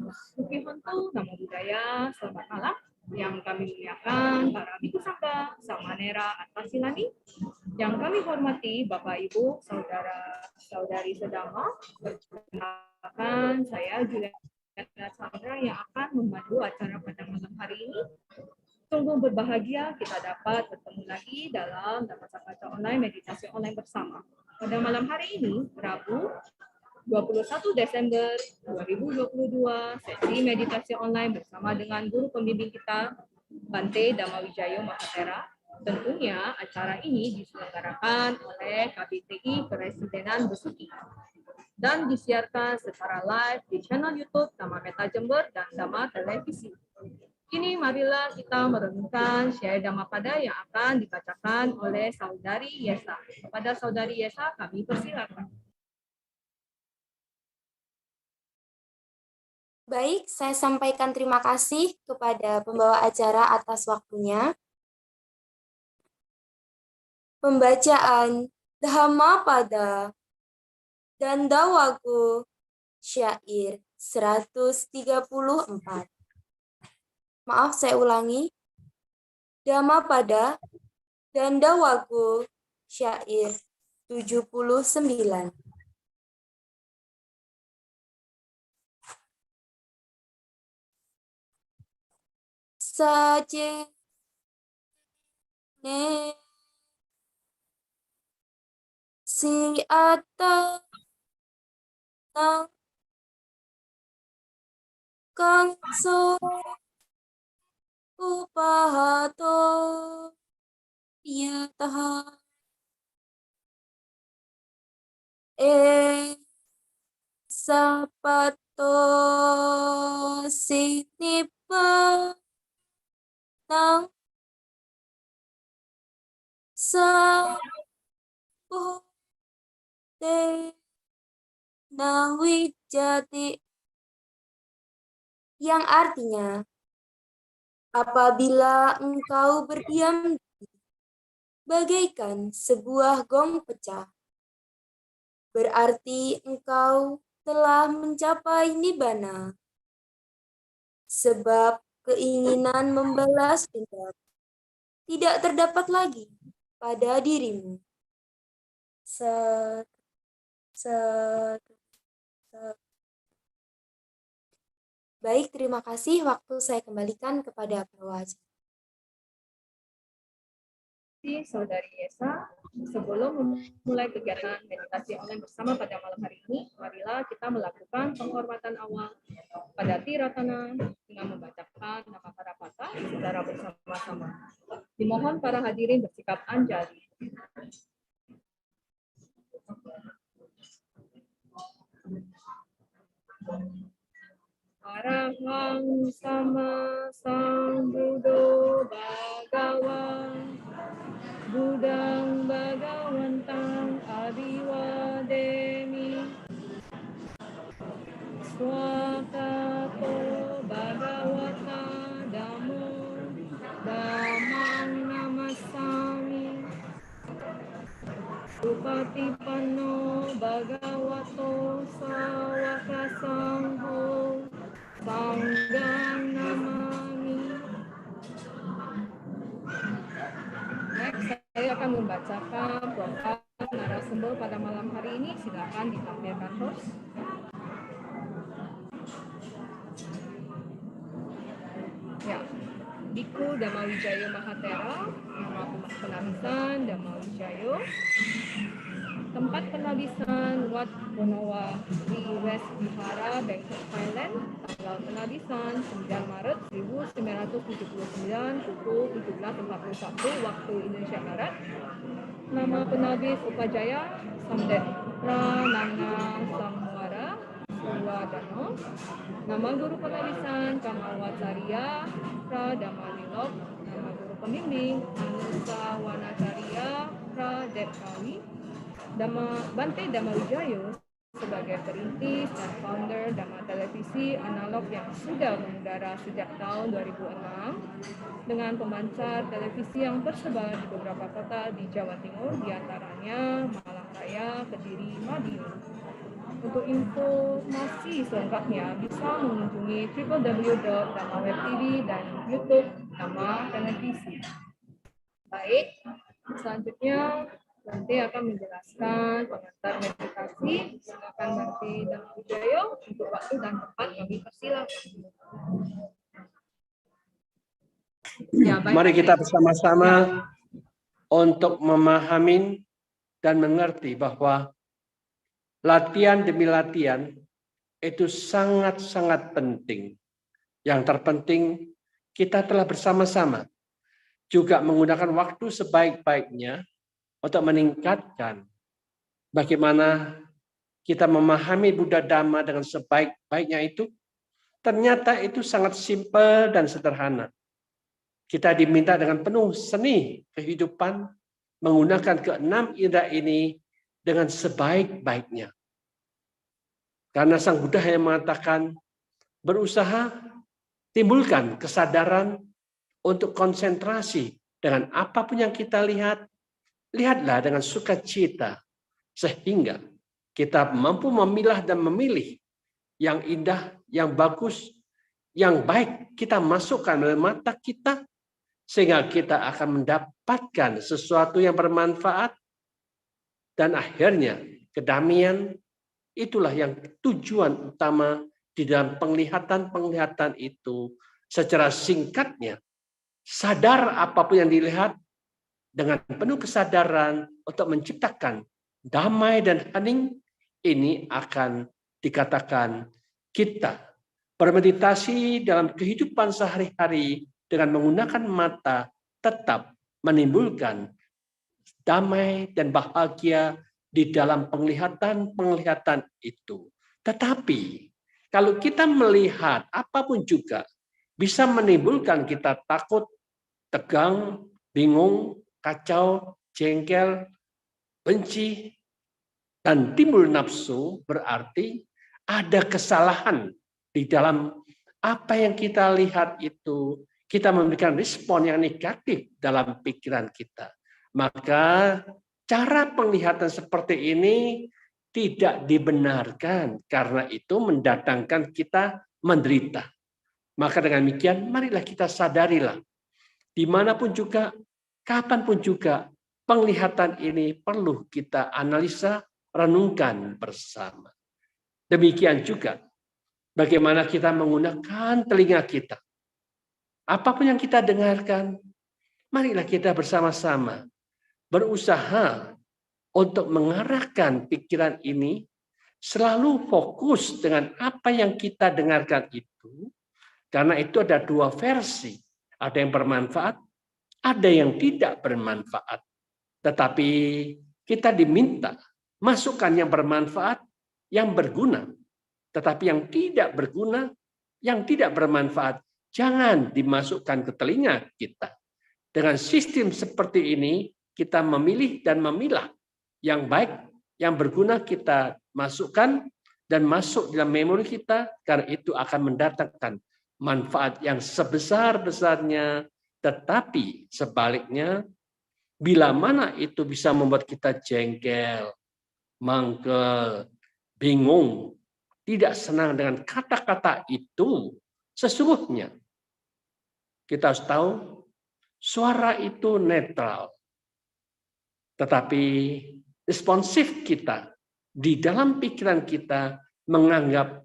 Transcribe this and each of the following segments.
Sukihanto, Namo Buddhaya, selamat malam. Yang kami muliakan para Biku Sangga, Samanera, Antasilani. Yang kami hormati Bapak Ibu, Saudara-saudari sedama. Perkenalkan, saya Juliana Sandra yang akan memandu acara pada malam hari ini. Sungguh berbahagia kita dapat bertemu lagi dalam Dhammasakata Online Meditasi Online bersama. Pada malam hari ini, Rabu 21 Desember 2022, sesi meditasi online bersama dengan guru pembimbing kita, Bante Dhammawijayo Mahatera. Tentunya acara ini diselenggarakan oleh KBTI Keresidenan Besuki dan disiarkan secara live di channel YouTube Dhamma Meta Jember dan Dhamma Televisi. Kini marilah kita merenungkan Syai Dhammapada yang akan dibacakan oleh Saudari Yesa. Kepada Saudari Yesa kami persilakan. Baik, saya sampaikan terima kasih kepada pembawa acara atas waktunya. Pembacaan Dhammapada dan Dawaku syair 134. Maaf, saya ulangi. Dhammapada dan Dawaku syair 79. Saje ne si ata nang kang so upahato yataha sapato sinipa nang sa te nawijati, yang artinya apabila engkau berdiam bagaikan sebuah gong pecah, berarti engkau telah mencapai nibbana. Sebab keinginan membalas dendam tidak terdapat lagi pada dirimu. Baik, terima kasih. Waktu saya kembalikan kepada Prawaja. Saudari Yesa, sebelum memulai kegiatan meditasi online bersama pada malam hari ini, marilah kita melakukan penghormatan awal pada Tiratana dengan membacakan nama para patah secara bersama-sama. Dimohon para hadirin bersikap anjali. Arahang sama sambuddho bhagawa Budang Bhagawantang Abhiwademi Swakato Bhagavata Dhammo Dhammang Namassami Supatipanno Bhagavato Sawaka Sangho Sanghang Namami. Next, saya akan membacakan profil narasumber pada malam hari ini. Silakan ditampilkan host. Ya, Biku Dhammawijayo Mahatera, nama penabisan Dhammawijayo. Tempat penabisan Wat Bonowa di West Vihara, Bangkok, Thailand. Tanggal penabisan 9 Maret 1979 pukul 17.41 waktu Indonesia Barat. Nama penabis Upajaya Samdet Pranana Samwara Suwadano. Nama guru penabisan Kamawacarya Pradhamalilok. Nama guru pembimbing Anusa Wanacarya Pradepkawi. Bante Dhammawijayo sebagai perintis dan founder Dhamma Televisi Analog yang sudah mengudara sejak tahun 2006 dengan pemancar televisi yang tersebar di beberapa kota di Jawa Timur, diantaranya Malang Raya, Kediri, Madiun. Untuk informasi selengkapnya bisa mengunjungi www.damaweb.tv dan YouTube Dama Televisi. Baik, selanjutnya nanti akan menjelaskan pengantar meditasi. Silakan Bante dan Wijayo untuk waktu dan tempat kami persilakan. Ya, baik, Mari kita Bante. bersama-sama untuk memahami dan mengerti bahwa latihan demi latihan itu sangat-sangat penting. Yang terpenting kita telah bersama-sama juga menggunakan waktu sebaik-baiknya untuk meningkatkan bagaimana kita memahami Buddha Dhamma dengan sebaik-baiknya itu. Ternyata itu sangat simpel dan sederhana. Kita diminta dengan penuh seni kehidupan menggunakan keenam indera ini dengan sebaik-baiknya. Karena Sang Buddha yang mengatakan berusaha timbulkan kesadaran untuk konsentrasi dengan apapun yang kita lihat, lihatlah dengan sukacita sehingga kita mampu memilah dan memilih yang indah, yang bagus, yang baik kita masukkan dalam mata kita sehingga kita akan mendapatkan sesuatu yang bermanfaat dan akhirnya kedamaian. Itulah yang tujuan utama di dalam penglihatan-penglihatan itu. Secara singkatnya, sadar apapun yang dilihat dengan penuh kesadaran untuk menciptakan damai dan hening, ini akan dikatakan kita bermeditasi dalam kehidupan sehari-hari dengan menggunakan mata tetap menimbulkan damai dan bahagia di dalam penglihatan-penglihatan itu. Tetapi kalau kita melihat apapun juga bisa menimbulkan kita takut, tegang, bingung, kacau, jengkel, benci, dan timbul nafsu, berarti ada kesalahan di dalam apa yang kita lihat itu. Kita memberikan respon yang negatif dalam pikiran kita. Maka cara penglihatan seperti ini tidak dibenarkan karena itu mendatangkan kita menderita. Maka dengan demikian marilah kita sadarilah dimanapun juga, kapanpun juga penglihatan ini perlu kita analisa, renungkan bersama. Demikian juga bagaimana kita menggunakan telinga kita. Apapun yang kita dengarkan, marilah kita bersama-sama berusaha untuk mengarahkan pikiran ini selalu fokus dengan apa yang kita dengarkan itu. Karena itu ada dua versi. Ada yang bermanfaat, ada yang tidak bermanfaat. Tetapi kita diminta masukkan yang bermanfaat, yang berguna. Tetapi yang tidak berguna, yang tidak bermanfaat, jangan dimasukkan ke telinga kita. Dengan sistem seperti ini, kita memilih dan memilah yang baik, yang berguna kita masukkan dan masuk dalam memori kita, karena itu akan mendatangkan manfaat yang sebesar-besarnya. Tetapi sebaliknya, bila mana itu bisa membuat kita jengkel, mangkel, bingung, tidak senang dengan kata-kata itu, sesungguhnya kita harus tahu suara itu netral. Tetapi responsif kita di dalam pikiran kita menganggap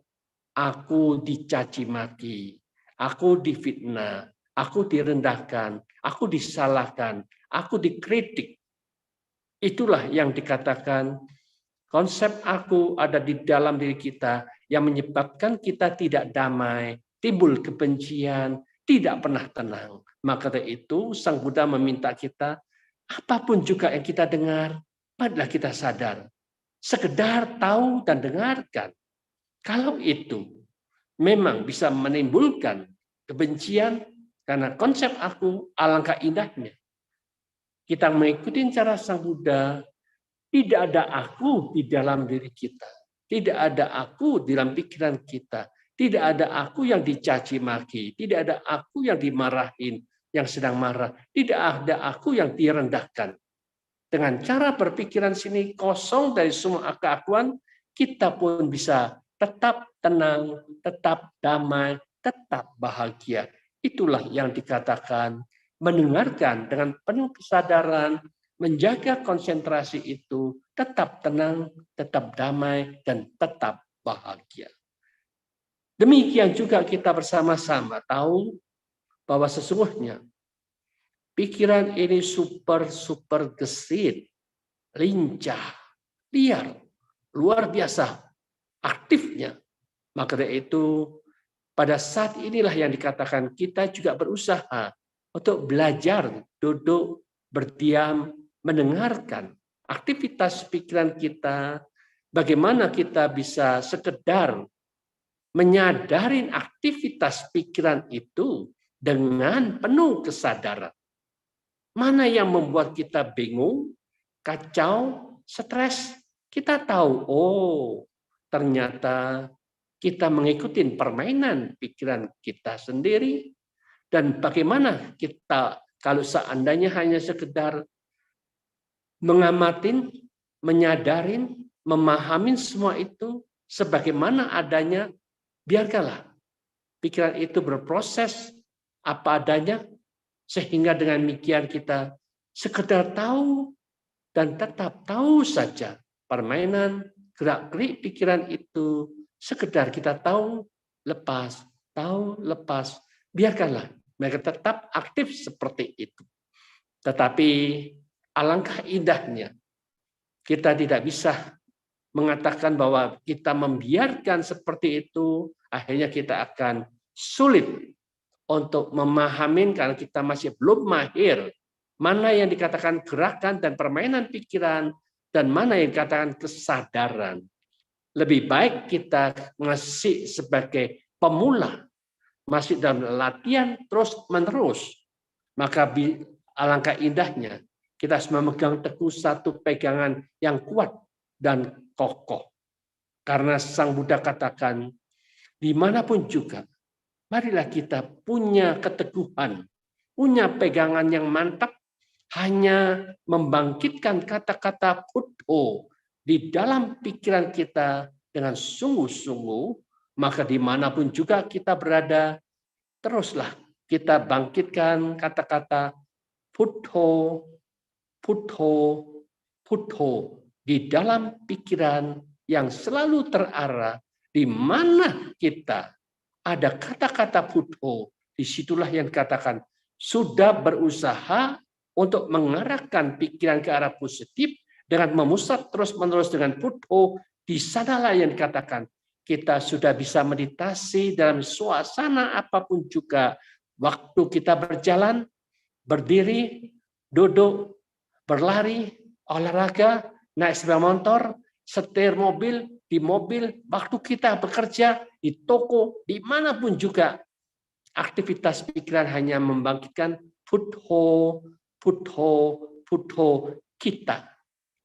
aku dicaci maki, aku difitnah, aku direndahkan, aku disalahkan, aku dikritik. Itulah yang dikatakan konsep aku ada di dalam diri kita yang menyebabkan kita tidak damai, timbul kebencian, tidak pernah tenang. Maka dari itu Sang Buddha meminta kita, apapun juga yang kita dengar, marilah kita sadar. Sekedar tahu dan dengarkan. Kalau itu memang bisa menimbulkan kebencian, karena konsep aku alangkah indahnya. Kita mengikuti cara Sang Buddha, tidak ada aku di dalam diri kita. Tidak ada aku di dalam pikiran kita. Tidak ada aku yang dicaci maki. Tidak ada aku yang dimarahin, yang sedang marah. Tidak ada aku yang direndahkan. Dengan cara berpikiran sini kosong dari semua keakuan, kita pun bisa tetap tenang, tetap damai, tetap bahagia. Itulah yang dikatakan mendengarkan dengan penuh kesadaran, menjaga konsentrasi itu, tetap tenang, tetap damai, dan tetap bahagia. Demikian juga kita bersama-sama tahu bahwa sesungguhnya pikiran ini super gesit, lincah, liar, luar biasa aktifnya. Maka dari itu, pada saat inilah yang dikatakan kita juga berusaha untuk belajar, duduk, berdiam, mendengarkan aktivitas pikiran kita, bagaimana kita bisa sekedar menyadari aktivitas pikiran itu dengan penuh kesadaran. Mana yang membuat kita bingung, kacau, stres, kita tahu, oh ternyata kita mengikuti permainan pikiran kita sendiri, dan bagaimana kita kalau seandainya hanya sekedar mengamatin, menyadarin, memahamin semua itu sebagaimana adanya, biarkanlah pikiran itu berproses apa adanya, sehingga dengan demikian kita sekedar tahu dan tetap tahu saja permainan gerak-gerik pikiran itu, sekedar kita tahu, lepas, biarkanlah mereka tetap aktif seperti itu. Tetapi alangkah indahnya kita tidak bisa mengatakan bahwa kita membiarkan seperti itu, akhirnya kita akan sulit untuk memahami karena kita masih belum mahir mana yang dikatakan gerakan dan permainan pikiran dan mana yang dikatakan kesadaran. Lebih baik kita ngasih sebagai pemula, masih dalam latihan terus-menerus. Maka alangkah indahnya kita harus memegang teguh satu pegangan yang kuat dan kokoh. Karena Sang Buddha katakan, dimanapun juga, marilah kita punya keteguhan, punya pegangan yang mantap, hanya membangkitkan kata-kata Buddha di dalam pikiran kita dengan sungguh-sungguh, maka dimanapun juga kita berada, teruslah kita bangkitkan kata-kata Buddha, Buddha, Buddha di dalam pikiran yang selalu terarah, di mana kita ada kata-kata Buddha, disitulah yang dikatakan sudah berusaha untuk mengarahkan pikiran ke arah positif dengan memusat terus-menerus dengan Buddha, di sanalah yang dikatakan kita sudah bisa meditasi dalam suasana apapun juga, waktu kita berjalan, berdiri, duduk, berlari, olahraga, naik sepeda motor, setir mobil, di mobil, waktu kita bekerja, di toko, dimanapun juga, aktivitas pikiran hanya membangkitkan Buddha, Buddha, Buddha. Kita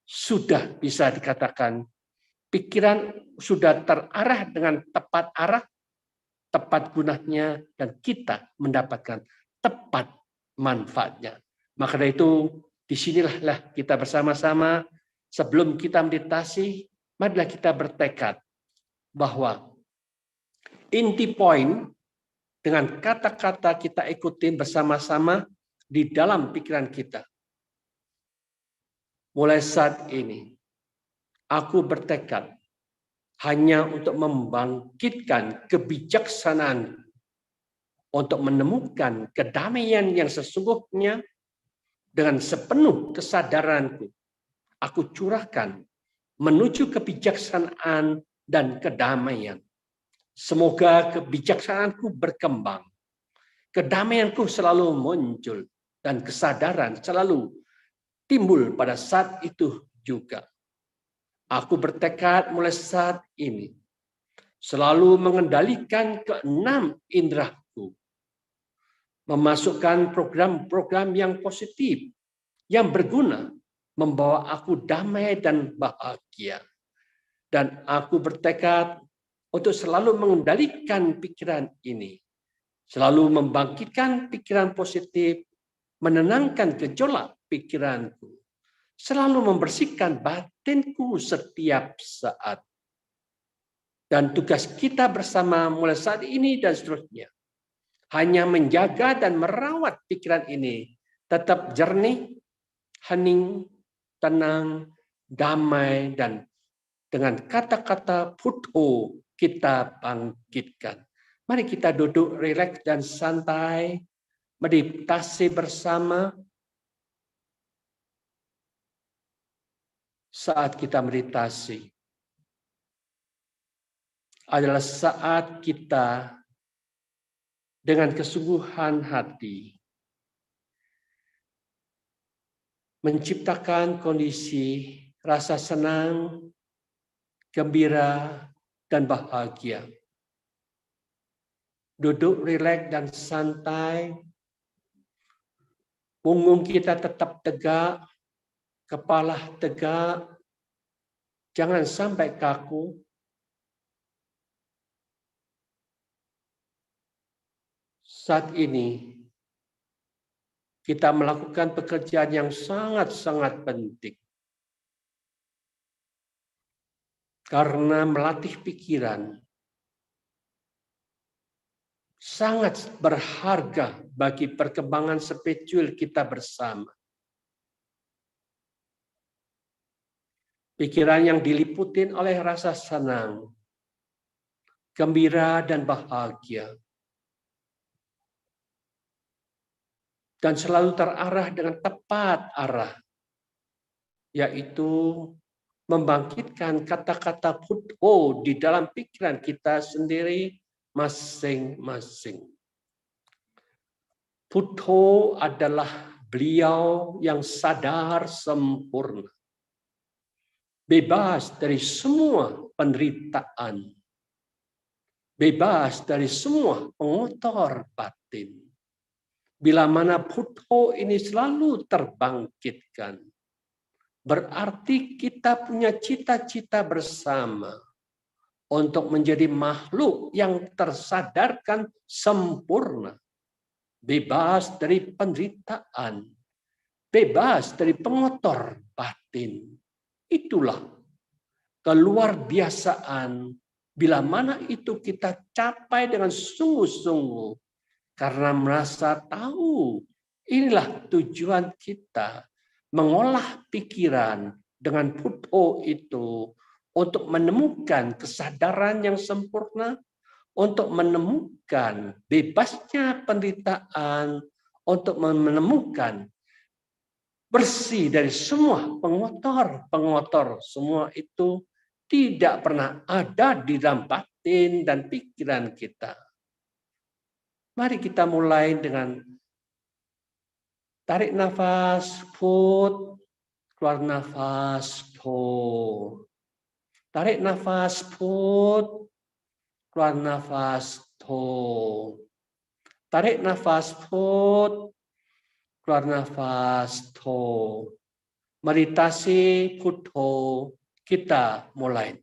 sudah bisa dikatakan pikiran sudah terarah dengan tepat arah, tepat gunanya, dan kita mendapatkan tepat manfaatnya. Maka dari itu, disinilah kita bersama-sama, sebelum kita meditasi, marilah kita bertekad bahwa inti poin dengan kata-kata kita ikutin bersama-sama di dalam pikiran kita. Mulai saat ini, aku bertekad hanya untuk membangkitkan kebijaksanaan untuk menemukan kedamaian yang sesungguhnya dengan sepenuh kesadaranku. Aku curahkan menuju kebijaksanaan dan kedamaian. Semoga kebijaksanaanku berkembang, kedamaianku selalu muncul, dan kesadaran selalu timbul pada saat itu juga. Aku bertekad mulai saat ini selalu mengendalikan keenam inderaku, memasukkan program-program yang positif, yang berguna, membawa aku damai dan bahagia. Dan aku bertekad untuk selalu mengendalikan pikiran ini, selalu membangkitkan pikiran positif, menenangkan gejolak pikiranku, selalu membersihkan batinku setiap saat. Dan tugas kita bersama mulai saat ini dan seterusnya hanya menjaga dan merawat pikiran ini tetap jernih, hening, tenang, damai, dan dengan kata-kata Buddha kita bangkitkan. Mari kita duduk rileks dan santai, meditasi bersama. Saat kita meditasi adalah saat kita dengan kesungguhan hati menciptakan kondisi rasa senang, gembira, dan bahagia. Duduk rileks dan santai, punggung kita tetap tegak, kepala tegak, jangan sampai kaku. Saat ini kita melakukan pekerjaan yang sangat-sangat penting. Karena melatih pikiran sangat berharga bagi perkembangan spiritual kita bersama. Pikiran yang diliputin oleh rasa senang, gembira, dan bahagia. Dan selalu terarah dengan tepat arah, yaitu membangkitkan kata-kata Buddha di dalam pikiran kita sendiri masing-masing. Buddha adalah beliau yang sadar sempurna, bebas dari semua penderitaan, bebas dari semua pengotor batin. Bila mana Buddha ini selalu terbangkitkan, berarti kita punya cita-cita bersama untuk menjadi makhluk yang tersadarkan sempurna, bebas dari penderitaan, bebas dari pengotor batin. Itulah keluar biasaan bila mana itu kita capai dengan sungguh-sungguh karena merasa tahu inilah tujuan kita mengolah pikiran dengan Buddha itu untuk menemukan kesadaran yang sempurna, untuk menemukan bebasnya penderitaan, untuk menemukan bersih dari semua pengotor semua itu tidak pernah ada di dalam batin dan pikiran kita. Mari kita mulai dengan tarik nafas, put, keluar nafas, put. Tarik nafas, put, keluar nafas, put. Tarik nafas, put, keluar nafas, put. Meditasi Buddha kita mulai.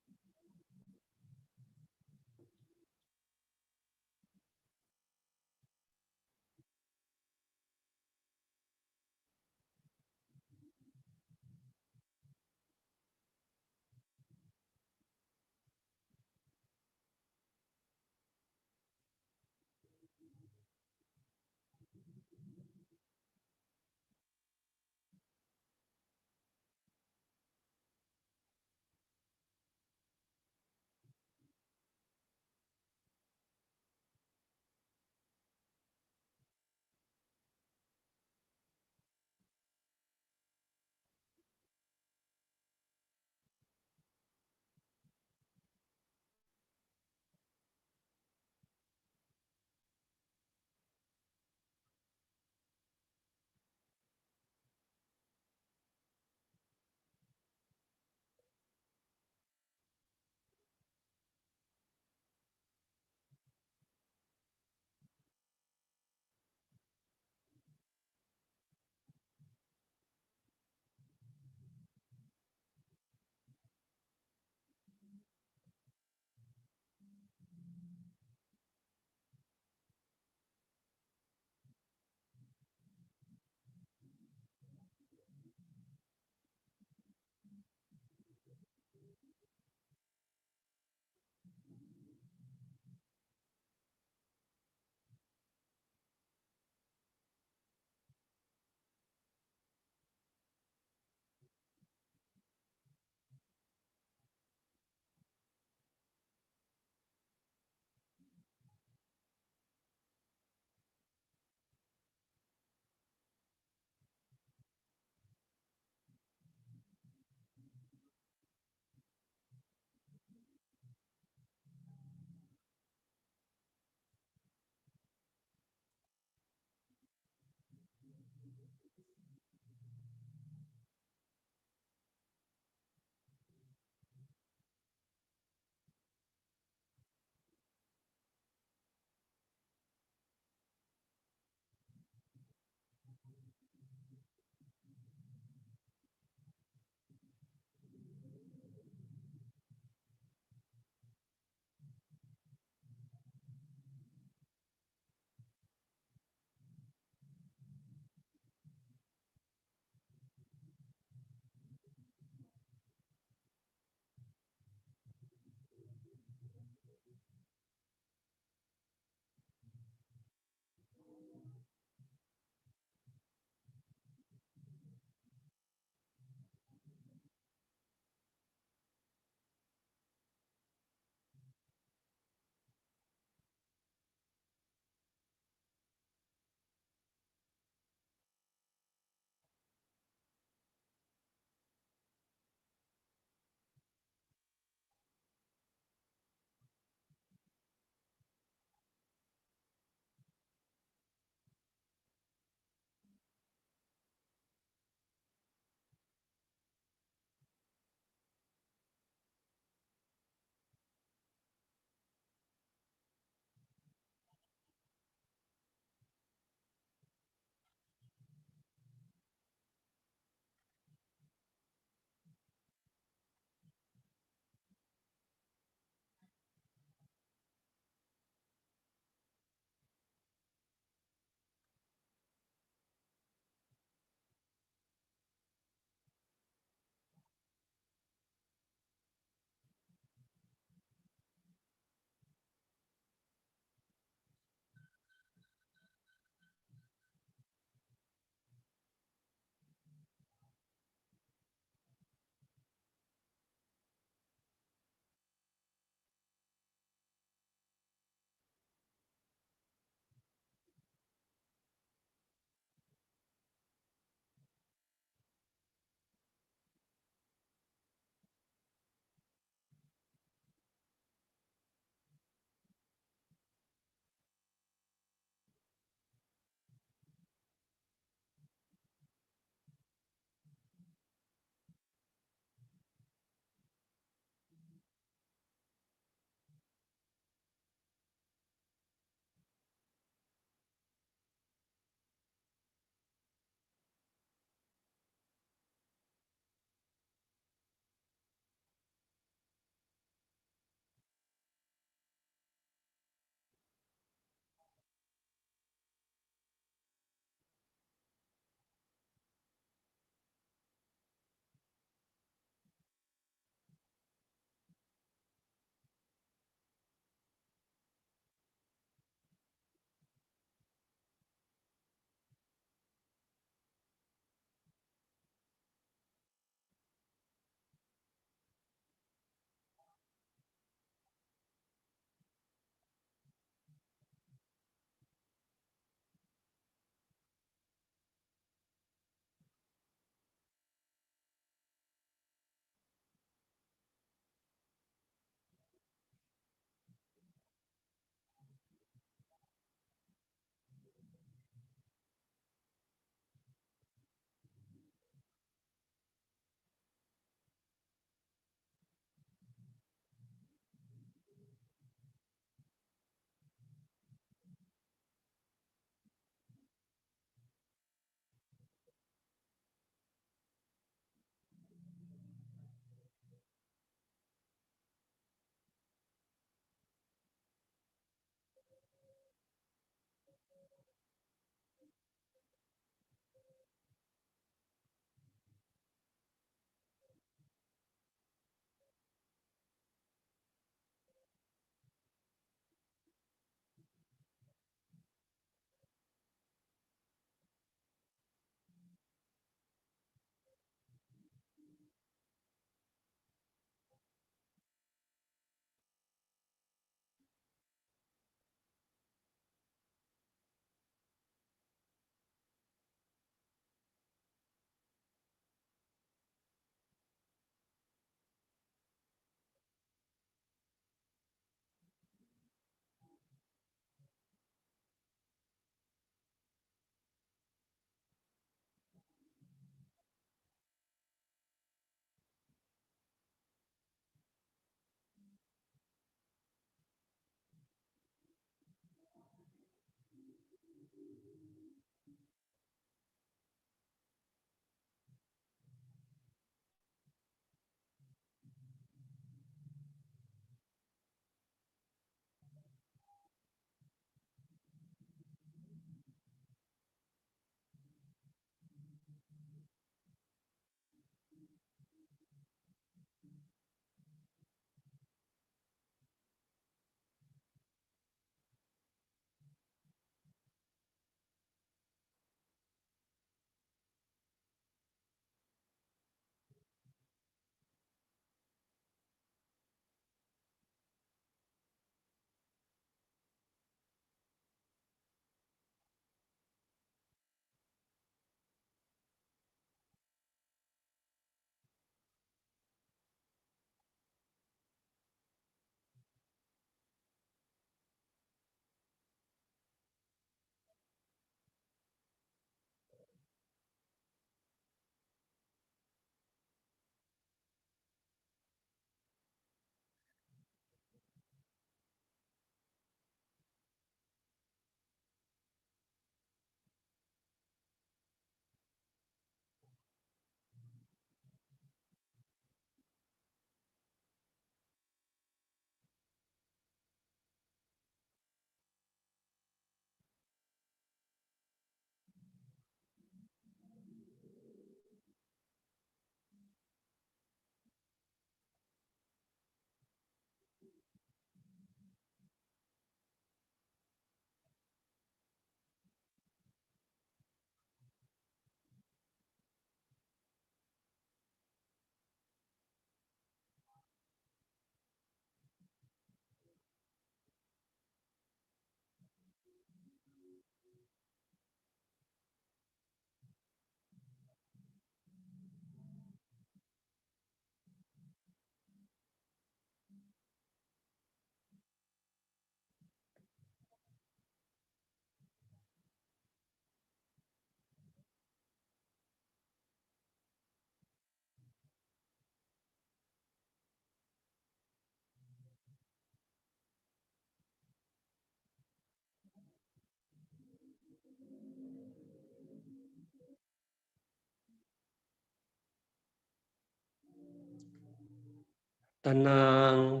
tenang,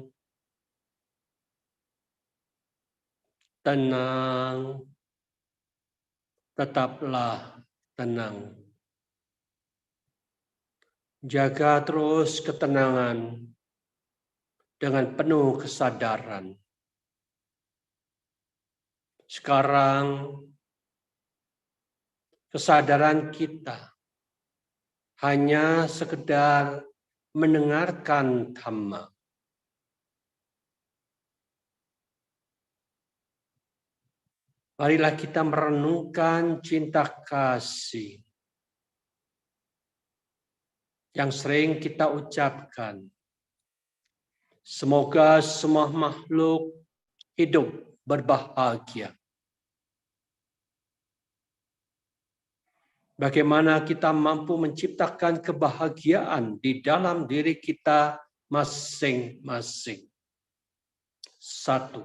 tenang, tetaplah tenang. Jaga terus ketenangan dengan penuh kesadaran. Sekarang kesadaran kita hanya sekedar mendengarkan Dhamma. Marilah kita merenungkan cinta kasih yang sering kita ucapkan. Semoga semua makhluk hidup berbahagia. Bagaimana kita mampu menciptakan kebahagiaan di dalam diri kita masing-masing. 1.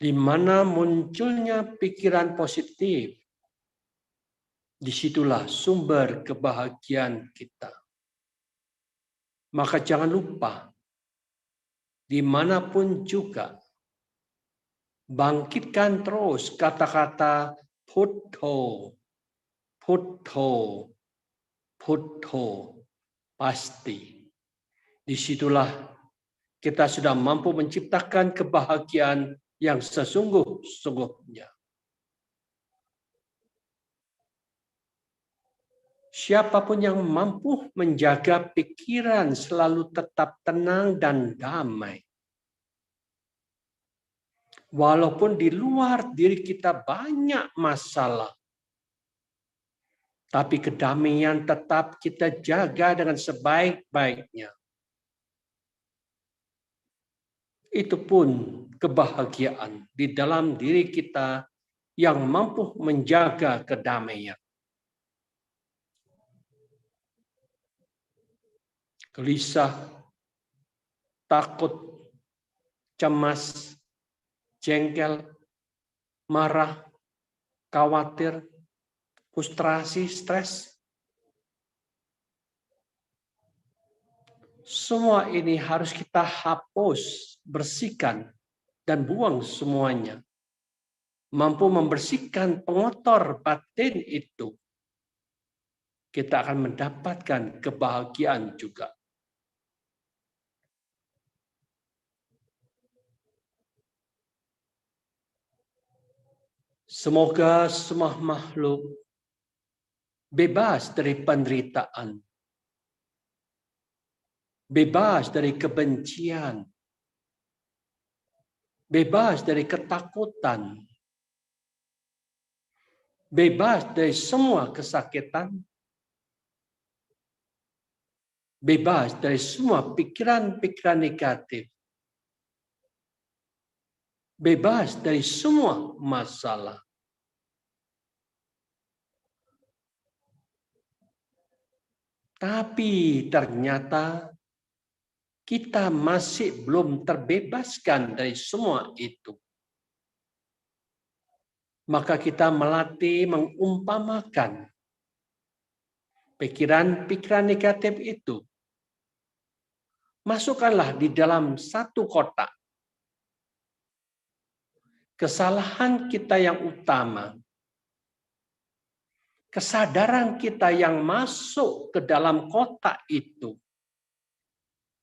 Di mana munculnya pikiran positif, disitulah sumber kebahagiaan kita. Maka jangan lupa, dimanapun juga, bangkitkan terus kata-kata Putto, Putto, Putto. Pasti. Disitulah kita sudah mampu menciptakan kebahagiaan yang sesungguh-sungguhnya. Siapapun yang mampu menjaga pikiran selalu tetap tenang dan damai. Walaupun di luar diri kita banyak masalah, tapi kedamaian tetap kita jaga dengan sebaik-baiknya. Itu pun kebahagiaan di dalam diri kita yang mampu menjaga kedamaian. Gelisah, takut, cemas, jengkel, marah, khawatir, frustrasi, stres. Semua ini harus kita hapus, bersihkan, dan buang semuanya. Mampu membersihkan pengotor batin itu, kita akan mendapatkan kebahagiaan juga. Semoga semua makhluk bebas dari penderitaan, bebas dari kebencian, bebas dari ketakutan, bebas dari semua kesakitan, bebas dari semua pikiran-pikiran negatif, bebas dari semua masalah. Tapi ternyata kita masih belum terbebaskan dari semua itu. Maka kita melatih mengumpamakan pikiran-pikiran negatif itu. Masukkanlah di dalam satu kotak. Kesalahan kita yang utama, kesadaran kita yang masuk ke dalam kotak itu,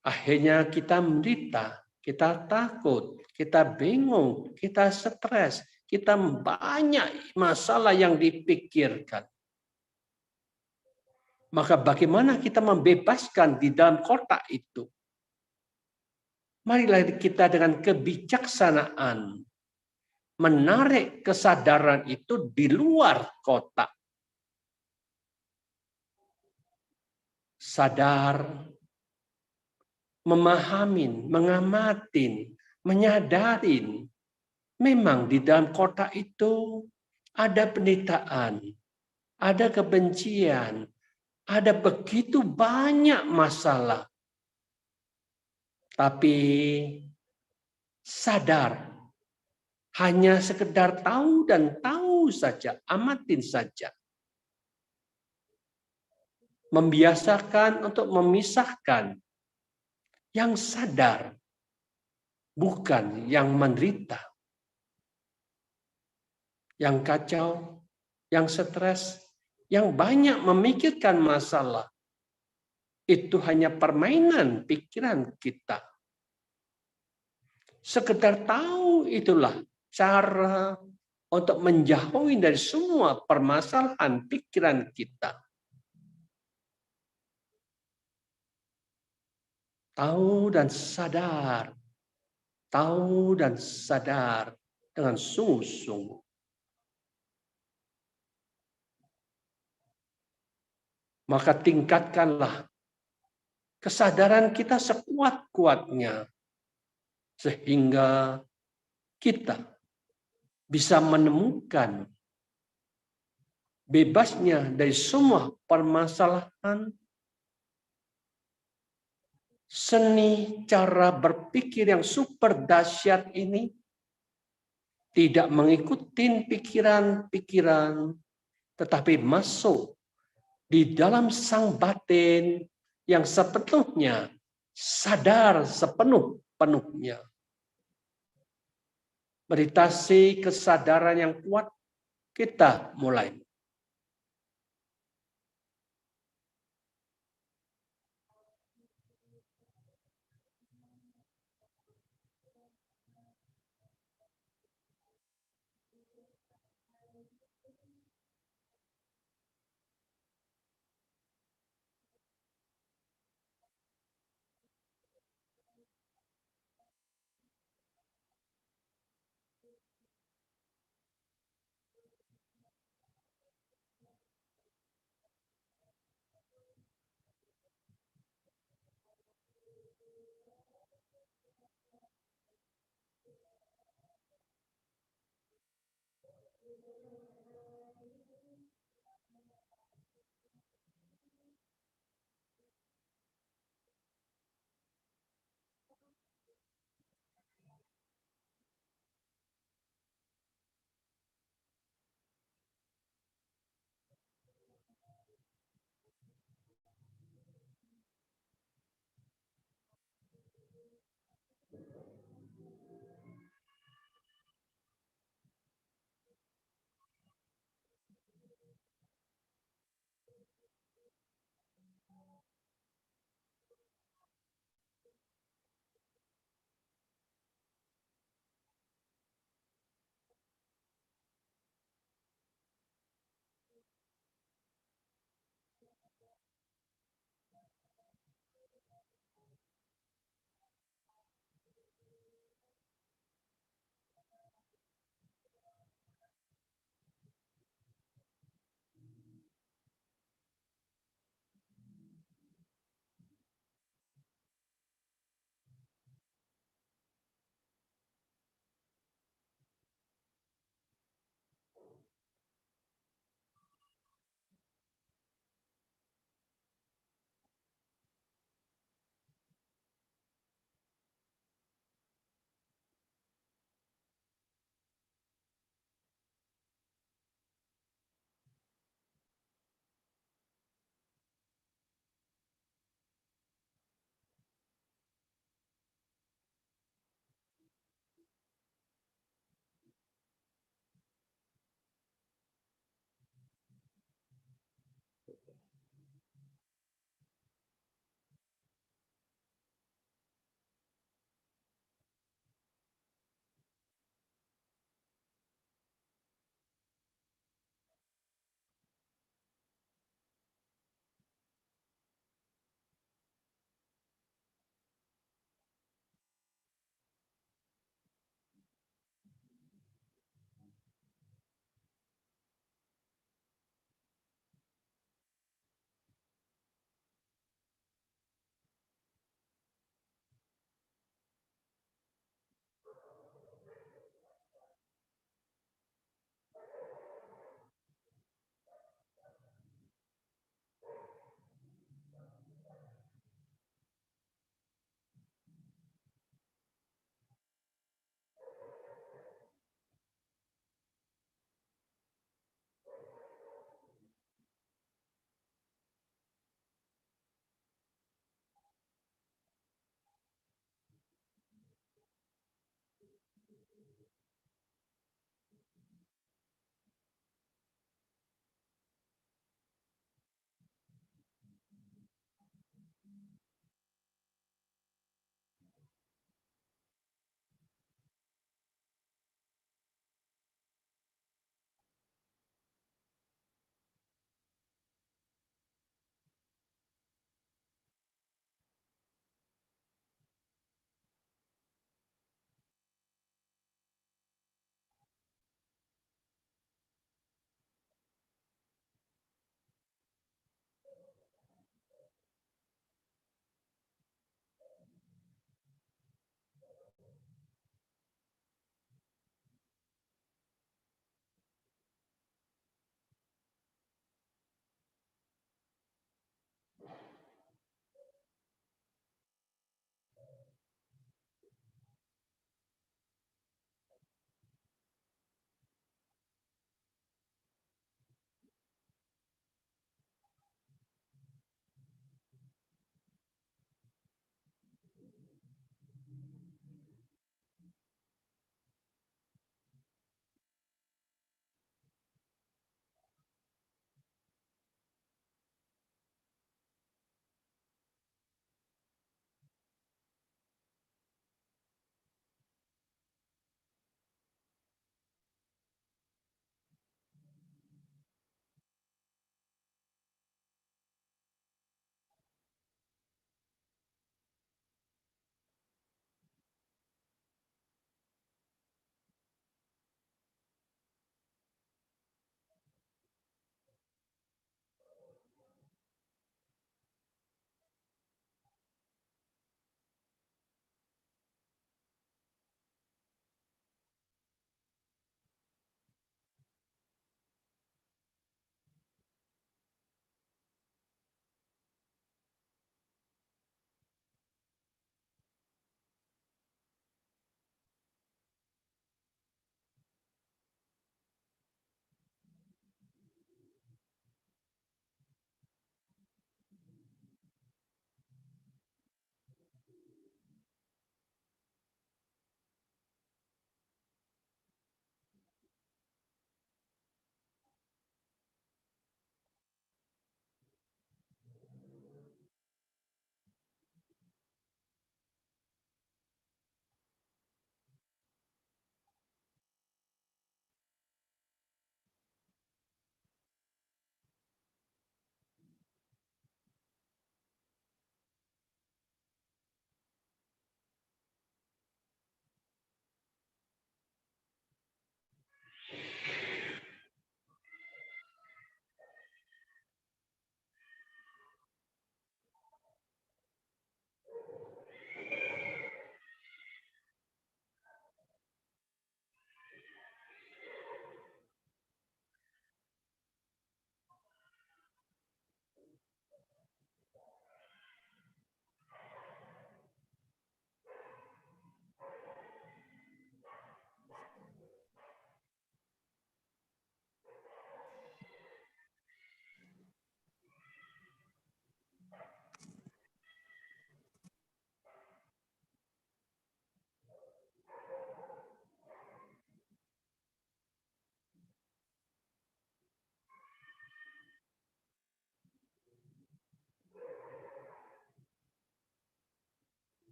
akhirnya kita menderita, kita takut, kita bingung, kita stres, kita banyak masalah yang dipikirkan. Maka bagaimana kita membebaskan di dalam kotak itu? Marilah kita dengan kebijaksanaan menarik kesadaran itu di luar kotak. Sadar, memahamin, mengamatin, menyadarin. Memang di dalam kotak itu ada penderitaan, ada kebencian, ada begitu banyak masalah. Tapi sadar, hanya sekedar tahu dan tahu saja, amatin saja. membiasakan untuk memisahkan yang sadar, bukan yang menderita, yang kacau, yang stres, yang banyak memikirkan masalah. Itu hanya permainan pikiran kita. Sekedar tahu itulah cara untuk menjauhi dari semua permasalahan pikiran kita. Tahu dan sadar dengan sungguh-sungguh. Maka tingkatkanlah kesadaran kita sekuat-kuatnya sehingga kita bisa menemukan bebasnya dari semua permasalahan. Seni cara berpikir yang super dahsyat ini tidak mengikuti pikiran-pikiran, tetapi masuk di dalam sang batin yang sepenuhnya sadar sepenuh-penuhnya. Meditasi kesadaran yang kuat, kita mulai.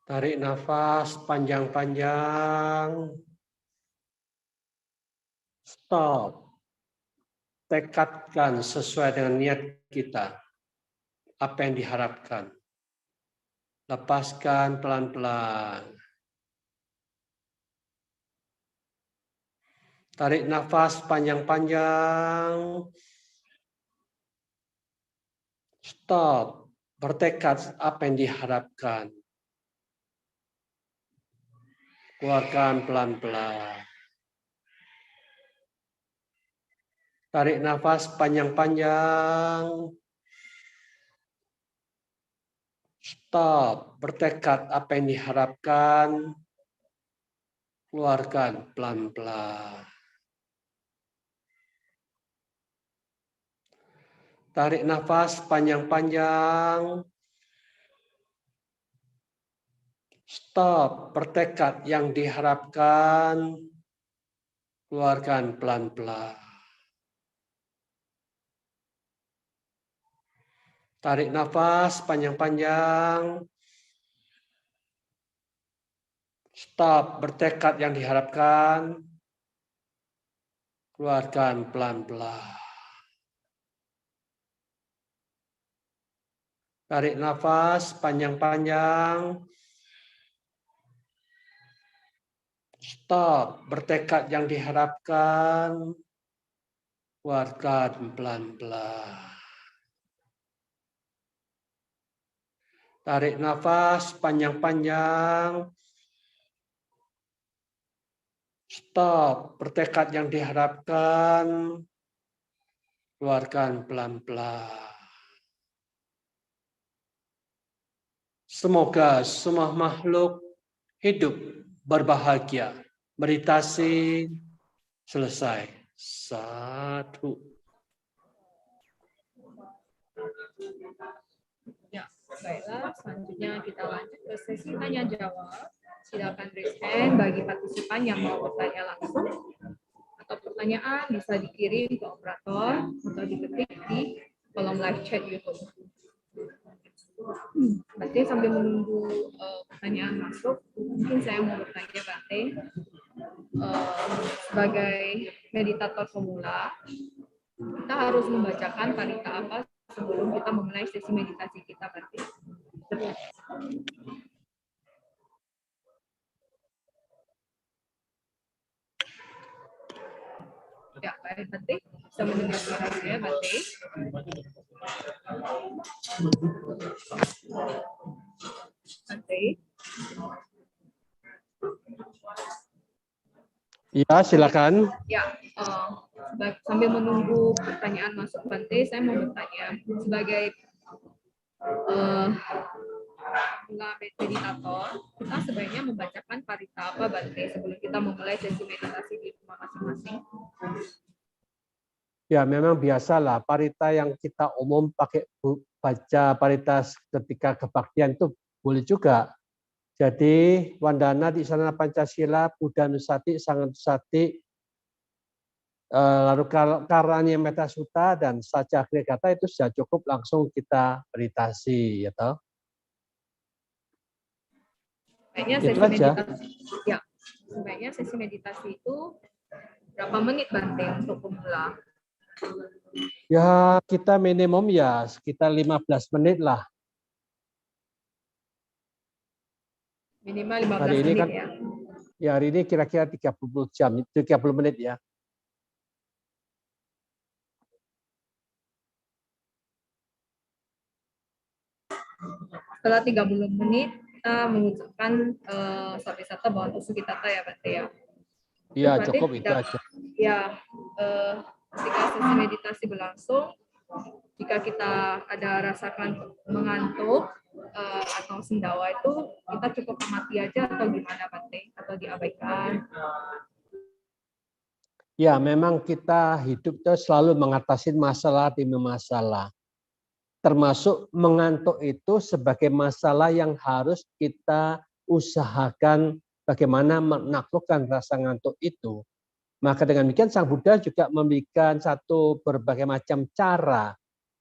Tarik nafas panjang-panjang. Stop. Tekadkan sesuai dengan niat kita. Apa yang diharapkan. Lepaskan pelan-pelan. Tarik nafas panjang-panjang. Stop. Bertekad apa yang diharapkan. Keluarkan pelan-pelan. Tarik nafas panjang-panjang. Stop. Bertekad apa yang diharapkan. Keluarkan pelan-pelan. Tarik nafas panjang-panjang. Stop. Bertekad yang diharapkan. Keluarkan pelan-pelan. Tarik nafas panjang-panjang. Stop. Bertekad yang diharapkan. Keluarkan pelan-pelan. Tarik nafas panjang-panjang. Stop. Bertekad yang diharapkan. Keluarkan pelan-pelan. Tarik nafas panjang-panjang. Stop. Bertekad yang diharapkan. Keluarkan pelan-pelan. Semoga semua makhluk hidup berbahagia. Meditasi selesai. Satu. Ya, baiklah. Selanjutnya kita lanjut ke sesi tanya jawab. Silakan raise hand bagi partisipan yang mau bertanya langsung. Atau pertanyaan bisa dikirim ke operator atau diketik di kolom live chat YouTube. Berarti sambil menunggu pertanyaan masuk, mungkin saya mau bertanya Bante, sebagai meditator pemula, kita harus membacakan parita apa sebelum kita memulai sesi meditasi kita, Bante? Ya, baik, Bante. Bisa mendengar suara saya, Bante? Bante? Ya, silakan. Ya, sambil menunggu pertanyaan masuk, Bante, saya mau bertanya sebagai meditator, kita sebaiknya membacakan parita apa, Bante, sebelum kita memulai sesi meditasi di rumah masing-masing? Ya, memang biasalah parita yang kita umum pakai baca parita ketika kebaktian itu boleh juga. Jadi Wandana di sana Pancasila, Buddha Nusati, Sangantusati, lalu Karanya Metta Sutta dan Saja Kata itu sudah cukup langsung kita meditasi, ya toh. Sebaiknya Itu sesi aja. meditasi. Ya, sebaiknya sesi meditasi itu berapa menit, Bante, untuk pemula? Ya, kita minimum ya sekitar 15 menit lah. Minimal 15 Hari ini menit kan, ya. ya hari ini kira-kira 30 jam, 30 menit ya. Setelah 30 menit, kita mengucapkan Sapisata Bhavantu Sukhitata ya, Bante ya. Iya, Berarti cukup itu aja. Ya, ketika sesi meditasi berlangsung, jika kita ada rasakan mengantuk atau sendawa itu, kita cukup amati aja atau gimana, Bante? Atau diabaikan? Ya, memang kita hidup itu selalu mengatasi masalah demi masalah. Termasuk mengantuk itu sebagai masalah yang harus kita usahakan bagaimana menaklukkan rasa ngantuk itu. Maka dengan demikian Sang Buddha juga memberikan satu berbagai macam cara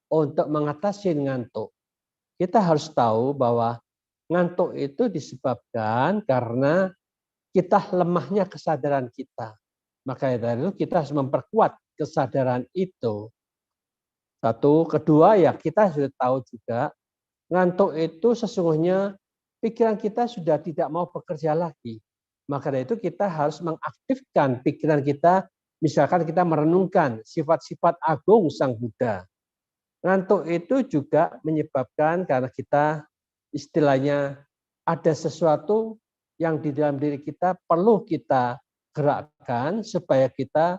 untuk mengatasi ngantuk. Kita harus tahu bahwa ngantuk itu disebabkan karena kita lemahnya kesadaran kita. Maka dari itu kita harus memperkuat kesadaran itu. Satu, kedua ya kita sudah tahu juga ngantuk itu sesungguhnya pikiran kita sudah tidak mau bekerja lagi. Maka dari itu kita harus mengaktifkan pikiran kita, misalkan kita merenungkan sifat-sifat agung Sang Buddha. Ngantuk itu juga menyebabkan karena kita istilahnya ada sesuatu yang di dalam diri kita perlu kita gerakkan supaya kita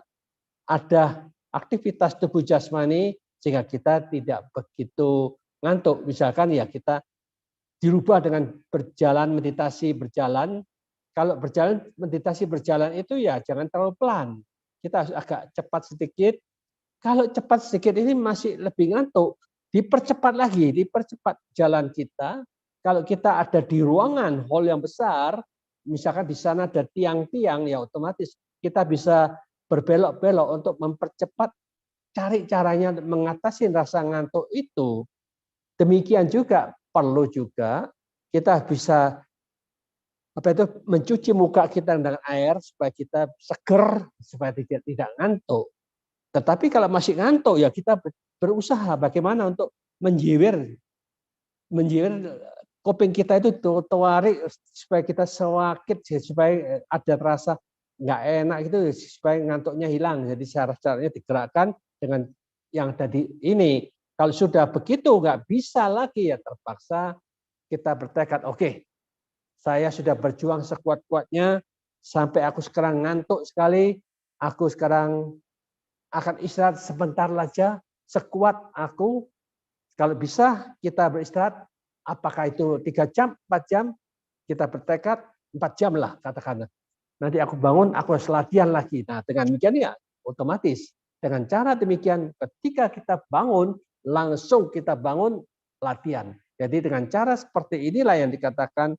ada aktivitas tubuh jasmani sehingga kita tidak begitu ngantuk. Misalkan ya kita dirubah dengan berjalan meditasi berjalan. Kalau berjalan meditasi berjalan itu ya jangan terlalu pelan. Kita harus agak cepat sedikit. Kalau cepat sedikit ini masih lebih ngantuk, dipercepat lagi, dipercepat jalan kita. Kalau kita ada di ruangan hall yang besar, misalkan di sana ada tiang-tiang, ya otomatis kita bisa berbelok-belok untuk mempercepat, cari caranya mengatasi rasa ngantuk itu. Demikian juga perlu juga kita bisa mencuci muka kita dengan air supaya kita seger, supaya tidak ngantuk. Tetapi kalau masih ngantuk ya kita berusaha bagaimana untuk menjiwir kuping kita itu tarik supaya kita sewakit supaya ada rasa nggak enak gitu supaya ngantuknya hilang. Jadi cara-caranya digerakkan dengan yang tadi ini. Kalau sudah begitu nggak bisa lagi ya terpaksa kita bertekad oke, saya sudah berjuang sekuat-kuatnya sampai aku sekarang ngantuk sekali, aku sekarang akan istirahat sebentar saja, sekuat aku. Kalau bisa kita beristirahat, apakah itu 3 jam, 4 jam, kita bertekad 4 jam lah katakanlah. Nanti aku bangun, aku harus latihan lagi. Nah dengan demikian ya otomatis. Dengan cara demikian ketika kita bangun, langsung kita bangun latihan. Jadi dengan cara seperti inilah yang dikatakan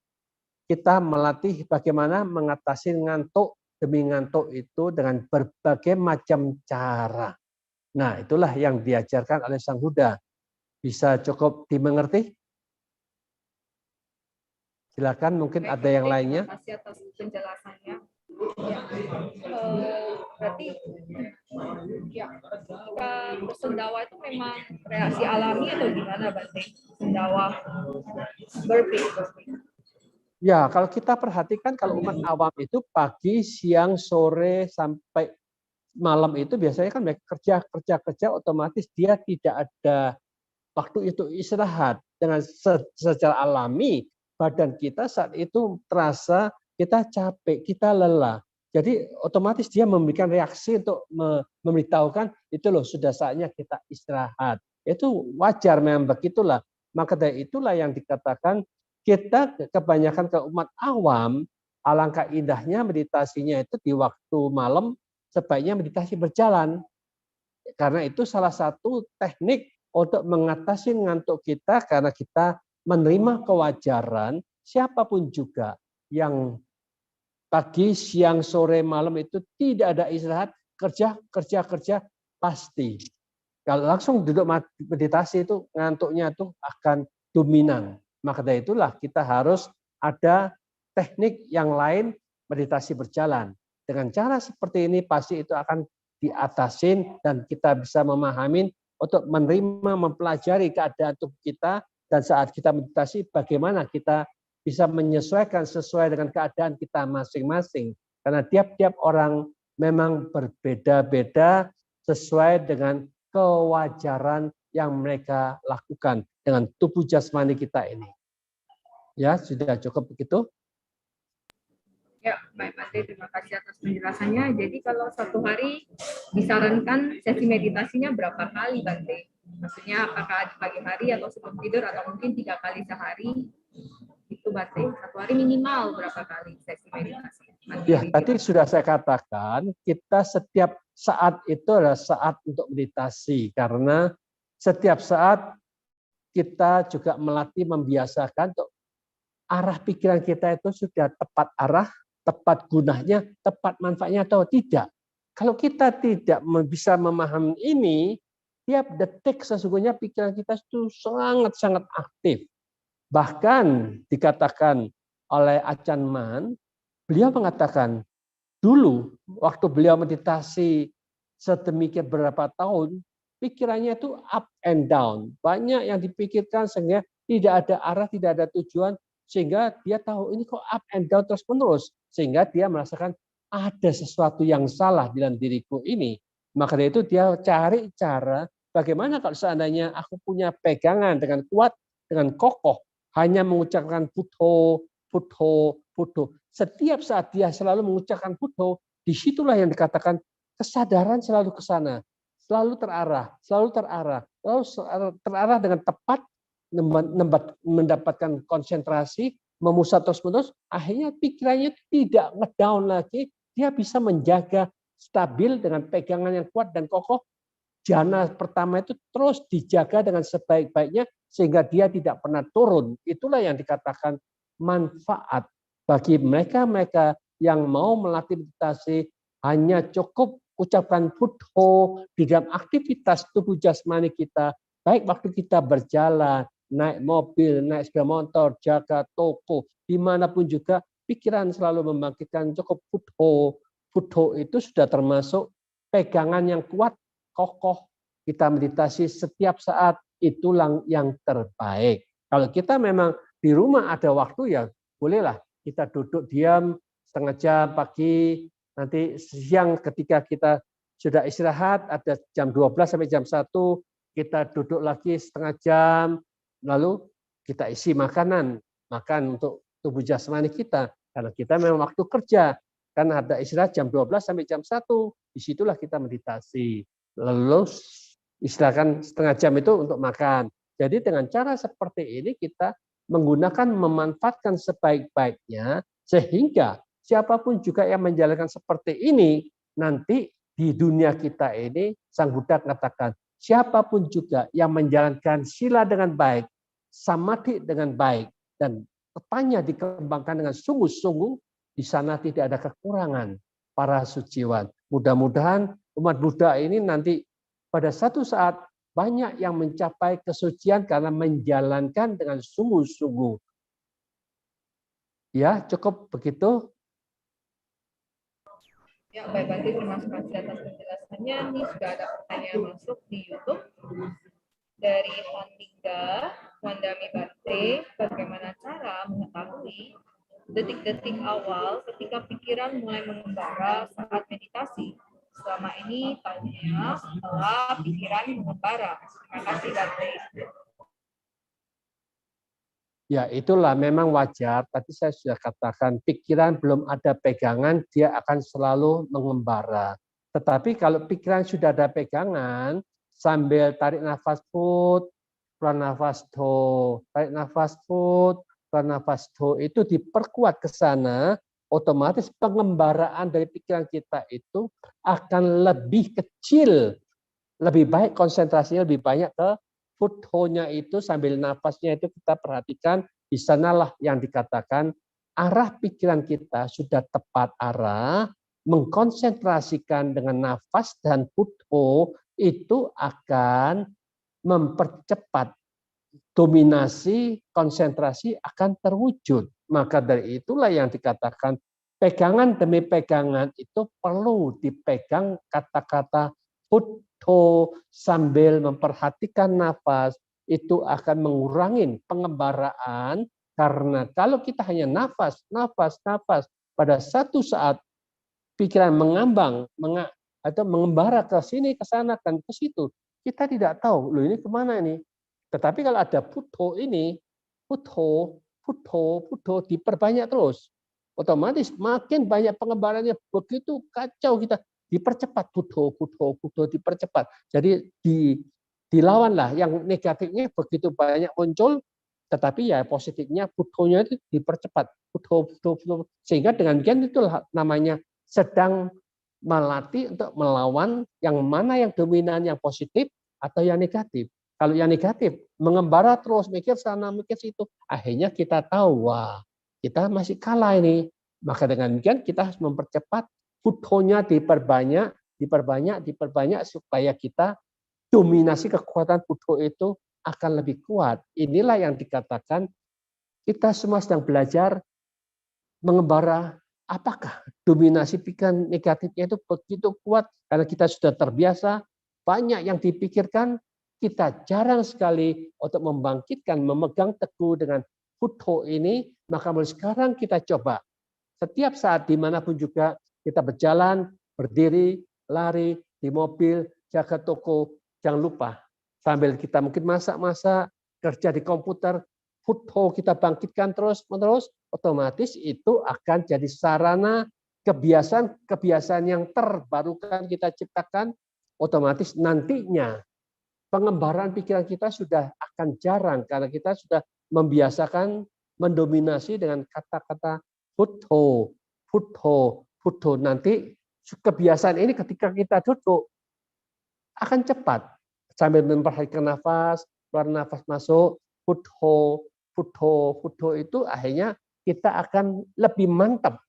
kita melatih bagaimana mengatasi ngantuk demi ngantuk itu dengan berbagai macam cara. Nah, itulah yang diajarkan oleh Sang Buddha. Bisa cukup dimengerti? Silakan, mungkin ada yang lainnya. Terima kasih atas penjelasannya. Ya, berarti ya, ketika bersendawa itu memang reaksi alami atau gimana, Bante? Sendawa burpee. Ya, kalau kita perhatikan kalau umat awam itu pagi, siang, sore sampai malam itu biasanya kan kerja otomatis dia tidak ada waktu itu istirahat. Dengan secara alami badan kita saat itu terasa kita capek, kita lelah. Jadi otomatis dia memberikan reaksi untuk memberitahukan itu loh sudah saatnya kita istirahat. Itu wajar memang begitulah. Maka dari itulah yang dikatakan kita kebanyakan ke umat awam, alangkah indahnya meditasinya itu di waktu malam sebaiknya meditasi berjalan. Karena itu salah satu teknik untuk mengatasi ngantuk kita karena kita menerima kewajaran siapapun juga yang pagi, siang, sore, malam itu tidak ada istirahat, kerja pasti. Kalau langsung duduk meditasi itu ngantuknya itu akan dominan. Maka dari itulah kita harus ada teknik yang lain meditasi berjalan. Dengan cara seperti ini pasti itu akan diatasin dan kita bisa memahami untuk menerima, mempelajari keadaan tubuh kita dan saat kita meditasi bagaimana kita bisa menyesuaikan sesuai dengan keadaan kita masing-masing. Karena tiap-tiap orang memang berbeda-beda sesuai dengan kewajaran yang mereka lakukan dengan tubuh jasmani kita ini. Ya, sudah cukup begitu? Ya, baik Bante, terima kasih atas penjelasannya. Jadi kalau satu hari disarankan sesi meditasinya berapa kali, Bante? Maksudnya apakah di pagi hari atau sebelum tidur atau mungkin 3 kali sehari? Itu Bante, satu hari minimal berapa kali sesi meditasi? Ya, tadi sudah saya katakan, kita setiap saat itu adalah saat untuk meditasi. Karena setiap saat kita juga melatih, membiasakan untuk arah pikiran kita itu sudah tepat arah, tepat gunanya, tepat manfaatnya atau tidak. Kalau kita tidak bisa memahami ini, tiap detik sesungguhnya pikiran kita itu sangat-sangat aktif. Bahkan dikatakan oleh Achan Man, beliau mengatakan dulu waktu beliau meditasi sedemikian berapa tahun, pikirannya itu up and down. Banyak yang dipikirkan sehingga tidak ada arah, tidak ada tujuan, sehingga dia tahu ini kok up and down terus-menerus. Sehingga dia merasakan ada sesuatu yang salah dalam diriku ini. Maka dari itu dia cari cara bagaimana kalau seandainya aku punya pegangan dengan kuat, dengan kokoh, hanya mengucapkan Buddho, Buddho, Buddho. Setiap saat dia selalu mengucapkan Buddho, disitulah yang dikatakan kesadaran selalu ke sana, selalu terarah, selalu terarah dengan tepat, mendapatkan konsentrasi, memusat terus-menerus, akhirnya pikirannya tidak ngedown lagi, dia bisa menjaga stabil dengan pegangan yang kuat dan kokoh. Jana pertama itu terus dijaga dengan sebaik-baiknya sehingga dia tidak pernah turun. Itulah yang dikatakan manfaat bagi mereka-mereka yang mau melatih meditasi, hanya cukup ucapkan Buddho di dalam aktivitas tubuh jasmani kita, baik waktu kita berjalan, naik mobil, naik sepeda motor, jaga toko, dimanapun juga pikiran selalu membangkitkan cukup Buddho. Buddho itu sudah termasuk pegangan yang kuat, kokoh. Kita meditasi setiap saat, itulah yang terbaik. Kalau kita memang di rumah ada waktu, ya bolehlah kita duduk diam setengah jam pagi, nanti siang ketika kita sudah istirahat, ada jam 12 sampai jam 1, kita duduk lagi setengah jam, lalu kita isi makanan, makan untuk tubuh jasmani kita. Karena kita memang waktu kerja, kan ada istirahat jam 12 sampai jam 1, disitulah kita meditasi. Lalu istilahkan setengah jam itu untuk makan. Jadi dengan cara seperti ini kita menggunakan, memanfaatkan sebaik-baiknya, sehingga siapapun juga yang menjalankan seperti ini, nanti di dunia kita ini, Sang Buddha katakan, siapapun juga yang menjalankan sila dengan baik, samadhi dengan baik, dan tepanya dikembangkan dengan sungguh-sungguh, di sana tidak ada kekurangan para suciwan. Mudah-mudahan umat Buddha ini nanti pada satu saat banyak yang mencapai kesucian karena menjalankan dengan sungguh-sungguh. Ya, cukup begitu. Ya, baik Bante, terima kasih atas penjelasannya. Ini sudah ada pertanyaan masuk di YouTube dari Handingga Wandami Bante. Bagaimana cara mengetahui detik-detik awal ketika pikiran mulai mengembara saat meditasi? Selama ini tahunya setelah pikiran mengembara. Terima kasih Bante. Ya, itulah memang wajar. Tadi saya sudah katakan, pikiran belum ada pegangan, dia akan selalu mengembara. Tetapi kalau pikiran sudah ada pegangan, sambil tarik nafas put, keluar nafas do, tarik nafas put, keluar nafas do, itu diperkuat ke sana, otomatis pengembaraan dari pikiran kita itu akan lebih kecil, lebih baik konsentrasinya, lebih banyak ke Buddho-nya itu, sambil nafasnya itu kita perhatikan, di sanalah yang dikatakan arah pikiran kita sudah tepat arah, mengkonsentrasikan dengan nafas dan Buddho itu akan mempercepat dominasi, konsentrasi akan terwujud. Maka dari itulah yang dikatakan pegangan demi pegangan itu perlu dipegang kata-kata Buddho sambil memperhatikan nafas, itu akan mengurangi pengembaraan, karena kalau kita hanya nafas, pada satu saat pikiran mengambang atau mengembara ke sini, ke sana, dan ke situ, kita tidak tahu, loh ini kemana ini. Tetapi kalau ada Buddho ini, Buddho diperbanyak terus. Otomatis makin banyak pengembarannya, begitu kacau kita, dipercepat Buddho dipercepat. Jadi dilawanlah yang negatifnya begitu banyak muncul, tetapi ya positifnya Buddho-nya itu dipercepat. Buddho. Sehingga dengan demikian itulah namanya sedang melatih untuk melawan yang mana yang dominan, yang positif atau yang negatif. Kalau yang negatif mengembara terus, mikir sana mikir situ, akhirnya kita tahu, wah kita masih kalah ini. Maka dengan demikian kita harus mempercepat, Buddho-nya diperbanyak supaya kita dominasi kekuatan Buddho itu akan lebih kuat. Inilah yang dikatakan kita semua sedang belajar mengembara apakah dominasi pikiran negatifnya itu begitu kuat karena kita sudah terbiasa, banyak yang dipikirkan, kita jarang sekali untuk membangkitkan, memegang teguh dengan Buddho ini, maka mulai sekarang kita coba. Setiap saat dimanapun juga kita berjalan, berdiri, lari, di mobil, jaga toko, jangan lupa. Sambil kita mungkin masak-masak, kerja di komputer, Buddho kita bangkitkan terus-menerus, otomatis itu akan jadi sarana kebiasaan yang terbarukan kita ciptakan, otomatis nantinya pengembaraan pikiran kita sudah akan jarang karena kita sudah membiasakan mendominasi dengan kata-kata Buddho, Buddho, Buddho. Nanti kebiasaan ini ketika kita duduk akan cepat sambil memperhatikan nafas, keluar nafas masuk, Buddho, Buddho, Buddho itu akhirnya kita akan lebih mantap,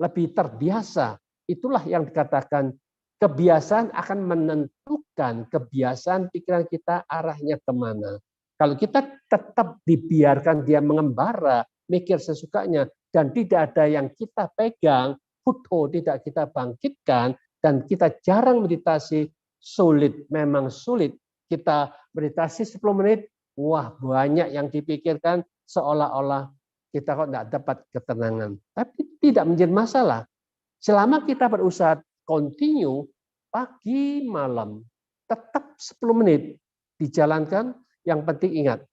lebih terbiasa. Itulah yang dikatakan kebiasaan akan menentukan kebiasaan pikiran kita arahnya kemana. Kalau kita tetap dibiarkan dia mengembara, mikir sesukanya, dan tidak ada yang kita pegang, Buddho tidak kita bangkitkan, dan kita jarang meditasi, sulit, memang sulit. Kita meditasi 10 menit, wah banyak yang dipikirkan seolah-olah kita kok tidak dapat ketenangan. Tapi tidak menjadi masalah. Selama kita berusaha continue, pagi, malam, tetap 10 menit dijalankan, yang penting ingat,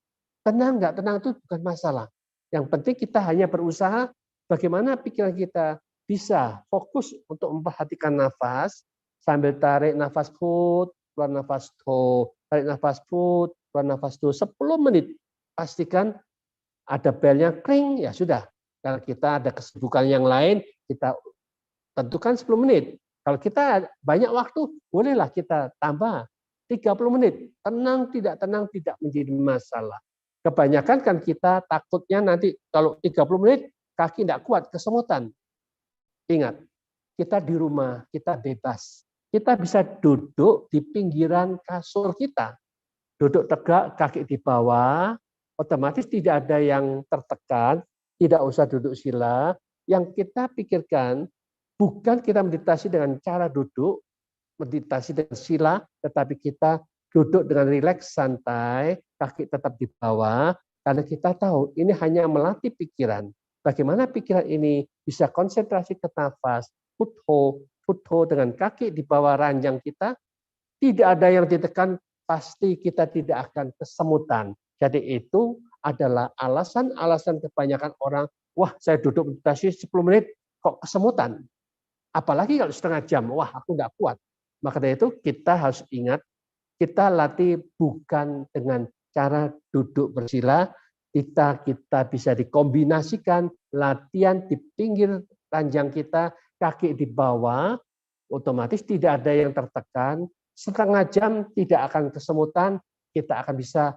tenang nggak tenang itu bukan masalah. Yang penting kita hanya berusaha bagaimana pikiran kita bisa fokus untuk memperhatikan nafas, sambil tarik nafas put, keluar nafas to, tarik nafas put, keluar nafas to, 10 menit. Pastikan ada belnya kring, ya sudah. Kalau kita ada kesibukan yang lain, kita tentukan 10 menit. Kalau kita banyak waktu, bolehlah kita tambah 30 menit. Tenang, tidak menjadi masalah. Kebanyakan kan kita takutnya nanti kalau 30 menit, kaki tidak kuat, kesemutan. Ingat, kita di rumah, kita bebas. Kita bisa duduk di pinggiran kasur kita. Duduk tegak, kaki di bawah, otomatis tidak ada yang tertekan, tidak usah duduk sila. Yang kita pikirkan, bukan kita meditasi dengan cara duduk, meditasi dengan sila, tetapi kita duduk dengan rileks, santai, kaki tetap di bawah, karena kita tahu ini hanya melatih pikiran. Bagaimana pikiran ini bisa konsentrasi ke nafas, Buddho, Buddho dengan kaki di bawah ranjang kita, tidak ada yang ditekan, pasti kita tidak akan kesemutan. Jadi itu adalah alasan-alasan kebanyakan orang, wah saya duduk meditasi 10 menit, kok kesemutan. Apalagi kalau setengah jam, wah aku nggak kuat. Maka dari itu kita harus ingat, kita latih bukan dengan cara duduk bersila, kita bisa dikombinasikan latihan di pinggir ranjang kita, kaki di bawah, otomatis tidak ada yang tertekan, setengah jam tidak akan kesemutan, kita akan bisa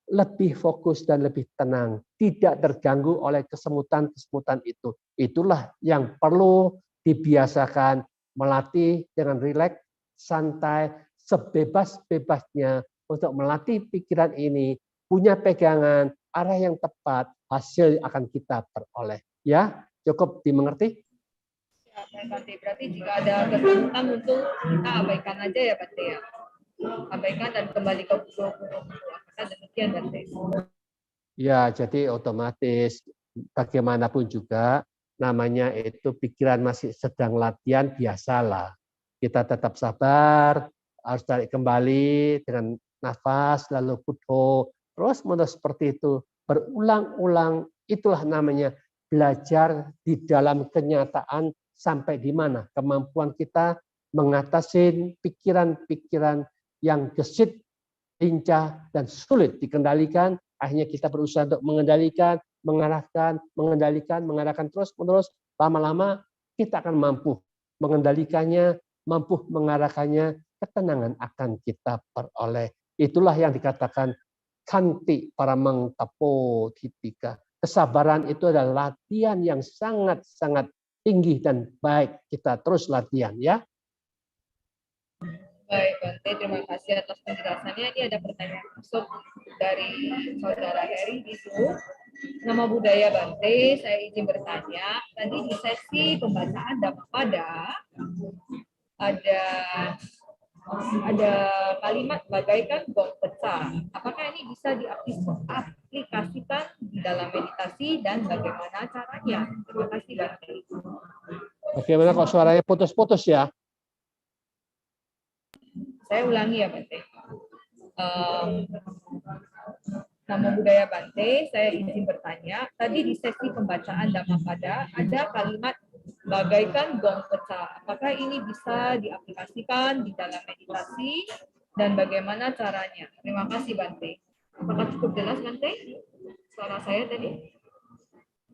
lebih fokus dan lebih tenang, tidak terganggu oleh kesemutan-kesemutan itu. Itulah yang perlu dibiasakan, melatih dengan rileks, santai, sebebas-bebasnya untuk melatih pikiran ini, punya pegangan, arah yang tepat, hasil akan kita peroleh. Ya, cukup dimengerti? Ya, baik, Bante. Berarti jika ada kesulitan untuk kita abaikan aja ya, Bante ya. Abaikan dan kembali ke Buddho. Apakah demikian, Bante? Ya, jadi otomatis bagaimanapun juga namanya itu pikiran masih sedang latihan, biasalah. Kita tetap sabar, harus tarik kembali dengan nafas, lalu Buddho, terus menerus seperti itu. Berulang-ulang, itulah namanya belajar di dalam kenyataan sampai di mana kemampuan kita mengatasi pikiran-pikiran yang gesit, lincah, dan sulit dikendalikan. Akhirnya kita berusaha untuk mengendalikan, mengarahkan terus-menerus. Lama-lama kita akan mampu mengendalikannya, mampu mengarahkannya, ketenangan akan kita peroleh. Itulah yang dikatakan Khanti Paramang Tapo Titika. Kesabaran itu adalah latihan yang sangat-sangat tinggi dan baik. Kita terus latihan ya. Baik, Bante. Terima kasih atas penjelasannya. Ini ada pertanyaan masuk dari Saudara Heri itu. Nama budaya Bante, saya izin bertanya. Tadi di sesi pembacaan Dhammapada ada kalimat bagaikan gong pecah. Apakah ini bisa diaplikasikan di dalam meditasi dan bagaimana caranya? Terima kasih Bante. Bagaimana kok suaranya putus-putus ya? Saya ulangi ya Bante. Nama budaya Bante, saya izin bertanya. Tadi di sesi pembacaan Dhammapada ada kalimat bagaikan gong pecah. Apakah ini bisa diaplikasikan di dalam meditasi dan bagaimana caranya? Terima kasih Bante. Apakah cukup jelas Bante? Suara saya tadi?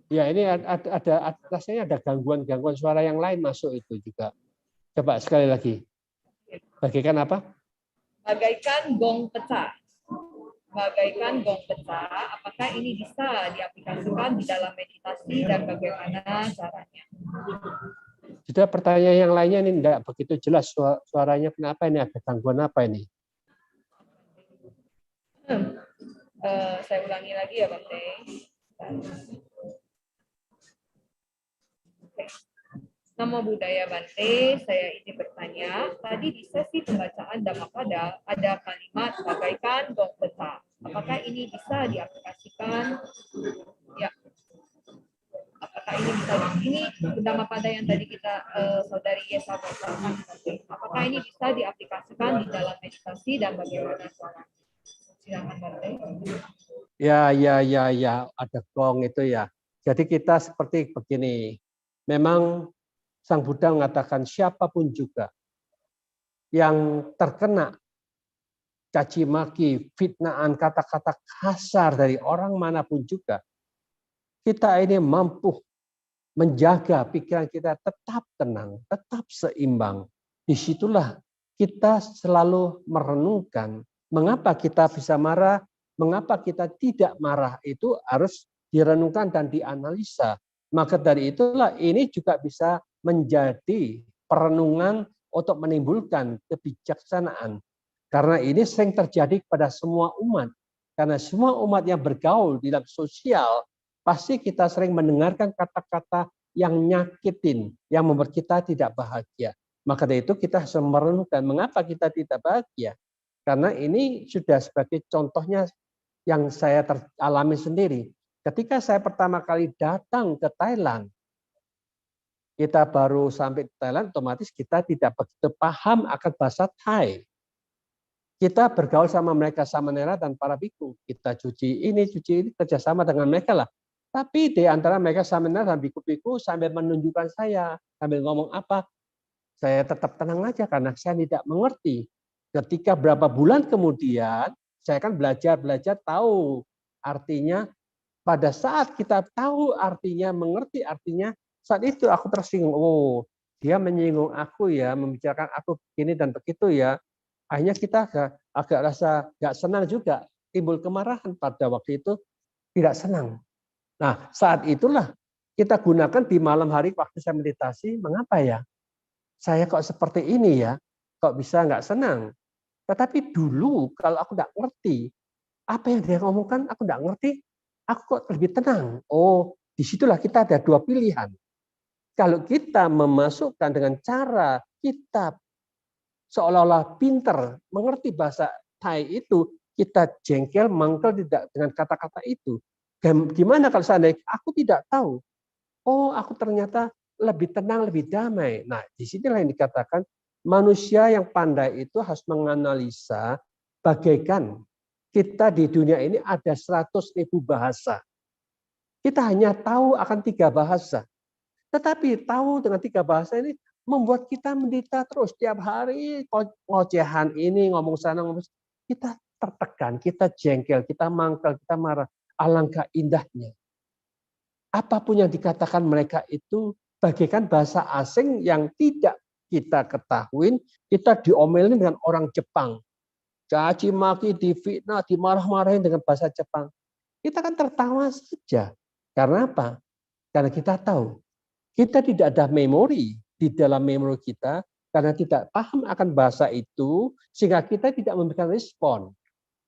Ya, ini rasanya ada gangguan suara yang lain masuk itu juga. Coba sekali lagi. Bagaikan apa? Bagaikan gong pecah. Bagaikan gong pecah, apakah ini bisa diaplikasikan di dalam meditasi dan bagaimana caranya? Sudah pertanyaan yang lainnya ini tidak begitu jelas suaranya. Kenapa ini? Ada gangguan apa ini? Saya ulangi lagi ya Bante. Nama budaya Bante, saya izin bertanya. Tadi di sesi pembacaan Dhammapada ada kalimat bagaikan gong pecah. Apakah ini bisa diaplikasikan? Ya. Apakah ini bisa? Ini Dhammapada yang tadi kita saudari Yesa bacakan. Apakah ini bisa diaplikasikan di dalam meditasi dan bagaimana caranya? Silakan Bante. Ya, ada gong itu ya. Jadi kita seperti begini. Memang Sang Buddha mengatakan siapapun juga yang terkena caci maki, fitnaan, kata-kata kasar dari orang manapun juga, kita ini mampu menjaga pikiran kita tetap tenang, tetap seimbang. Disitulah kita selalu merenungkan mengapa kita bisa marah, mengapa kita tidak marah, itu harus direnungkan dan dianalisa. Maka dari itulah ini juga bisa menjadi perenungan untuk menimbulkan kebijaksanaan. Karena ini sering terjadi kepada semua umat. Karena semua umat yang bergaul di dalam sosial, pasti kita sering mendengarkan kata-kata yang nyakitin, yang membuat kita tidak bahagia. Maka dari itu kita harus merenungkan mengapa kita tidak bahagia. Karena ini sudah sebagai contohnya yang saya alami sendiri. Ketika saya pertama kali datang ke Thailand, kita baru sampai di Thailand, otomatis kita tidak begitu paham akan bahasa Thai. Kita bergaul sama mereka samanera dan para biku. Kita cuci ini kerjasama dengan mereka lah. Tapi di antara mereka samanera dan biku-biku sambil menunjukkan saya, sambil ngomong apa, saya tetap tenang aja karena saya tidak mengerti. Ketika berapa bulan kemudian, saya kan belajar tahu artinya. Pada saat kita tahu artinya, mengerti artinya, saat itu aku tersinggung. Oh, dia menyinggung aku ya, membicarakan aku begini dan begitu ya. Akhirnya kita agak rasa nggak senang juga, timbul kemarahan pada waktu itu, tidak senang. Nah, saat itulah kita gunakan di malam hari waktu saya meditasi, mengapa ya? Saya kok seperti ini ya, kok bisa nggak senang? Tetapi dulu kalau aku nggak ngerti, apa yang dia ngomongkan aku nggak ngerti, aku kok lebih tenang. Oh, disitulah kita ada dua pilihan. Kalau kita memasukkan dengan cara kita seolah-olah pinter, mengerti bahasa Thai itu, kita jengkel, mangkel tidak dengan kata-kata itu. Gimana kalau seandainya aku tidak tahu? Oh, aku ternyata lebih tenang, lebih damai. Nah, disinilah yang dikatakan manusia yang pandai itu harus menganalisa bagaikan kita di dunia ini ada 100.000 bahasa. Kita hanya tahu akan 3 bahasa. Tetapi tahu dengan 3 bahasa ini membuat kita menderita terus. Tiap hari ngocehan ini, ngomong sana, ngomong sana. Kita tertekan, kita jengkel, kita mangkel, kita marah. Alangkah indahnya. Apapun yang dikatakan mereka itu bagaikan bahasa asing yang tidak kita ketahui, kita diomelin dengan orang Jepang. Caci maki, difitnah, dimarah-marahin dengan bahasa Jepang. Kita kan tertawa saja. Karena apa? Karena kita tahu kita tidak ada memori di dalam memori kita karena tidak paham akan bahasa itu sehingga kita tidak memberikan respon.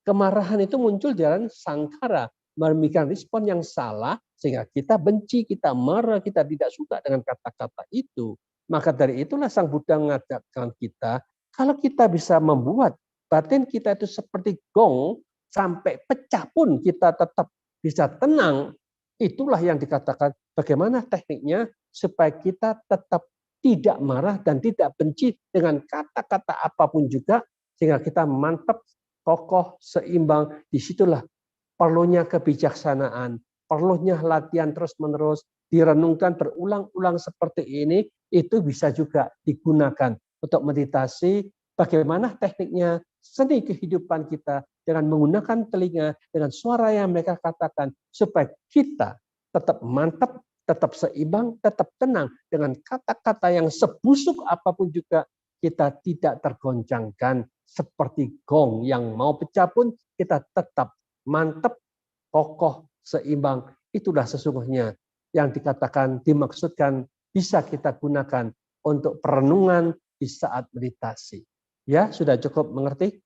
Kemarahan itu muncul dalam sangkara, memberikan respon yang salah, sehingga kita benci, kita marah, kita tidak suka dengan kata-kata itu. Maka dari itulah Sang Buddha mengajarkan kita, kalau kita bisa membuat batin kita itu seperti gong, sampai pecah pun kita tetap bisa tenang, itulah yang dikatakan bagaimana tekniknya supaya kita tetap tidak marah dan tidak benci dengan kata-kata apapun juga, sehingga kita mantap, kokoh, seimbang. Disitulah perlunya kebijaksanaan, perlunya latihan terus-menerus, direnungkan berulang-ulang seperti ini, itu bisa juga digunakan untuk meditasi. Bagaimana tekniknya, seni kehidupan kita dengan menggunakan telinga, dengan suara yang mereka katakan, supaya kita tetap mantap, tetap seimbang, tetap tenang. Dengan kata-kata yang sebusuk apapun juga, kita tidak tergoncangkan seperti gong yang mau pecah pun, kita tetap mantap, kokoh, seimbang. Itulah sesungguhnya yang dikatakan, dimaksudkan bisa kita gunakan untuk perenungan di saat meditasi. Ya, sudah cukup mengerti?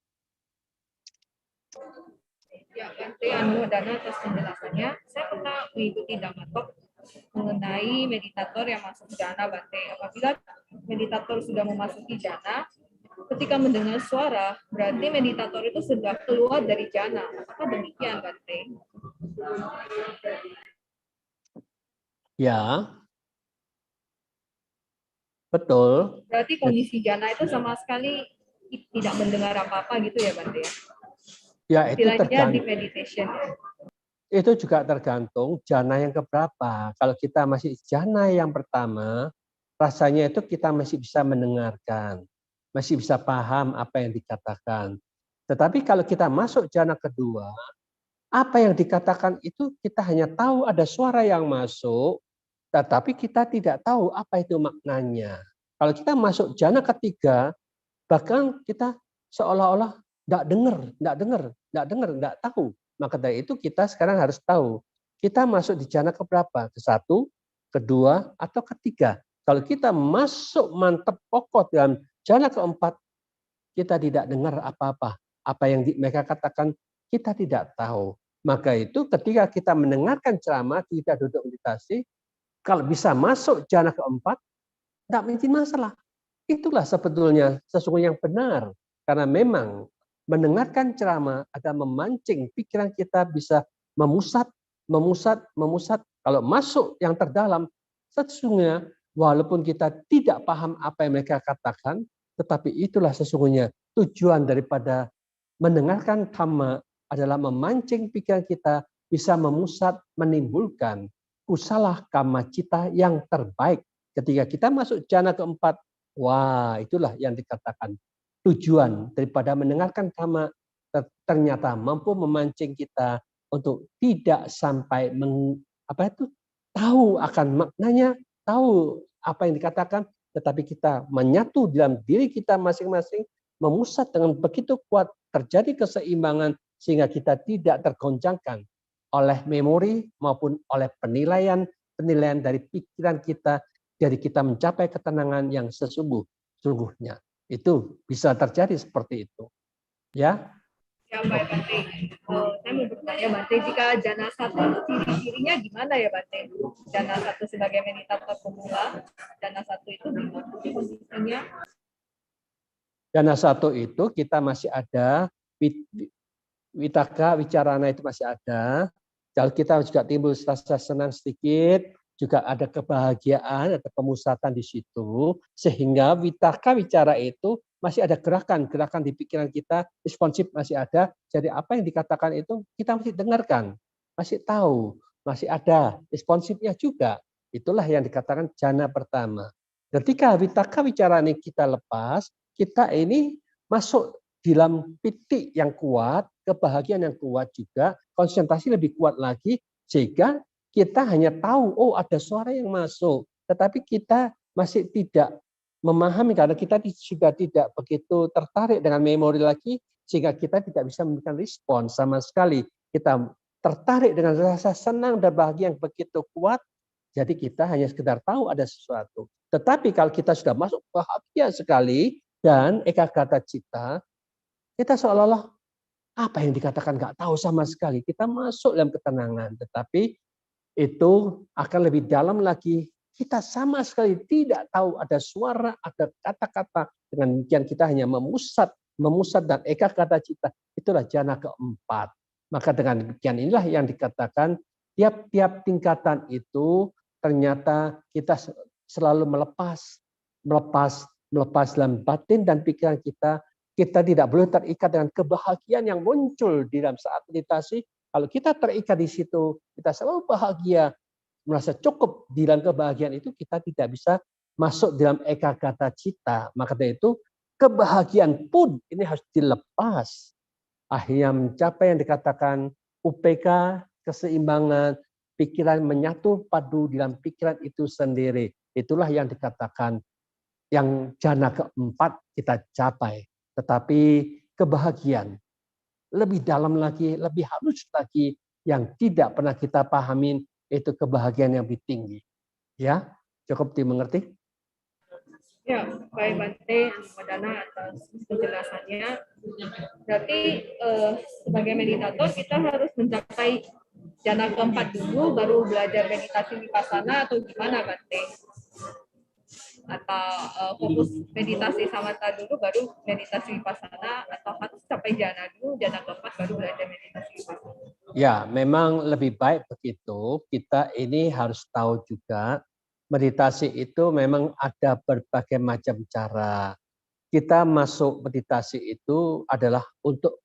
Ya, Bante Anumodana atas penjelasannya. Saya pernah mengikuti Dhamma Talk mengenai meditator yang masuk jana, Bante. Apabila meditator sudah memasuki jana, ketika mendengar suara, berarti meditator itu sudah keluar dari jana. Apakah demikian, Bante? Ya, betul. Berarti kondisi jana itu sama sekali tidak mendengar apa-apa gitu ya, Bante? Ya, itu Istilahnya di tergantung. meditation. Itu juga tergantung jana yang keberapa. Kalau kita masih jana yang pertama, rasanya itu kita masih bisa mendengarkan, masih bisa paham apa yang dikatakan. Tetapi kalau kita masuk jana kedua, apa yang dikatakan itu kita hanya tahu ada suara yang masuk, tetapi kita tidak tahu apa itu maknanya. Kalau kita masuk jana ketiga, bahkan kita seolah-olah tidak tahu. Maka dari itu kita sekarang harus tahu, kita masuk di jana keberapa? Ke-1, kedua, atau ketiga. Kalau kita masuk mantap kokoh dalam jana keempat, kita tidak dengar apa-apa. Apa yang mereka katakan, kita tidak tahu. Maka itu ketika kita mendengarkan ceramah, kita duduk meditasi, kalau bisa masuk jana keempat, tidak menjadi masalah. Itulah sebetulnya sesungguhnya yang benar. Karena memang mendengarkan ceramah ada memancing pikiran kita bisa memusat. Kalau masuk yang terdalam, sesungguhnya walaupun kita tidak paham apa yang mereka katakan, tetapi itulah sesungguhnya tujuan daripada mendengarkan dhamma adalah memancing pikiran kita bisa memusat, menimbulkan kusala kama cita yang terbaik. Ketika kita masuk jana keempat, wah, itulah yang dikatakan tujuan daripada mendengarkan dhamma, ternyata mampu memancing kita untuk tidak sampai tahu akan maknanya, tahu apa yang dikatakan, tetapi kita menyatu dalam diri kita masing-masing, memusat dengan begitu kuat, terjadi keseimbangan sehingga kita tidak tergoncangkan oleh memori maupun oleh penilaian dari pikiran kita, dari kita mencapai ketenangan yang sesungguhnya. Itu bisa terjadi seperti itu. Ya. Ya, baik, Bante. Saya mau bertanya, Bante, jika jana satu itu ciri-cirinya gimana ya, Bante? Jana satu sebagai meditator pemula, jana satu itu gimana kondisinya? Jana satu itu kita masih ada, Vitaka, Wicarana itu masih ada. Kalau kita juga timbul rasa senang sedikit, juga ada kebahagiaan, ada pemusatan di situ, sehingga Vitaka, Wicara itu masih ada gerakan di pikiran kita, responsif masih ada. Jadi apa yang dikatakan itu kita masih dengarkan, masih tahu, masih ada responsifnya juga. Itulah yang dikatakan jana pertama. Ketika Vitaka, Wicara ini kita lepas, kita ini masuk dalam pitik yang kuat, kebahagiaan yang kuat juga, konsentrasi lebih kuat lagi, sehingga kita hanya tahu, oh ada suara yang masuk, tetapi kita masih tidak memahami karena kita juga tidak begitu tertarik dengan memori lagi, sehingga kita tidak bisa memberikan respon sama sekali. Kita tertarik dengan rasa senang dan bahagia yang begitu kuat, jadi kita hanya sekedar tahu ada sesuatu. Tetapi kalau kita sudah masuk bahagia sekali dan ekagata cita, kita seolah-olah Apa yang dikatakan nggak tahu sama sekali. Kita masuk dalam ketenangan, tetapi itu akan lebih dalam lagi. Kita sama sekali tidak tahu ada suara, ada kata-kata. Dengan demikian kita hanya memusat dan eka kata cita. Itulah jana keempat. Maka dengan demikian inilah yang dikatakan tiap-tiap tingkatan itu ternyata kita selalu melepas dalam batin dan pikiran kita. Kita tidak boleh terikat dengan kebahagiaan yang muncul di dalam saat meditasi. Kalau kita terikat di situ, kita selalu bahagia, merasa cukup di dalam kebahagiaan itu, kita tidak bisa masuk dalam eka kata cita. Maka dari itu, kebahagiaan pun ini harus dilepas. Akhirnya mencapai yang dikatakan UPK, keseimbangan, pikiran menyatu padu dalam pikiran itu sendiri. Itulah yang dikatakan yang jana keempat kita capai. Tetapi kebahagiaan lebih dalam lagi, lebih halus lagi yang tidak pernah kita pahamin, itu kebahagiaan yang lebih tinggi. Ya, cukup dimengerti? Ya, baik Bante, Madana atas penjelasannya. Berarti sebagai meditator kita harus mencapai jana keempat dulu, baru belajar meditasi vipassana atau gimana Bante? Atau fokus meditasi samatha dulu baru meditasi vipassana, atau harus capai jana dulu, jana keempat baru belajar meditasi vipassana? Ya, memang lebih baik begitu. Kita ini harus tahu juga meditasi itu memang ada berbagai macam cara. Kita masuk meditasi itu adalah untuk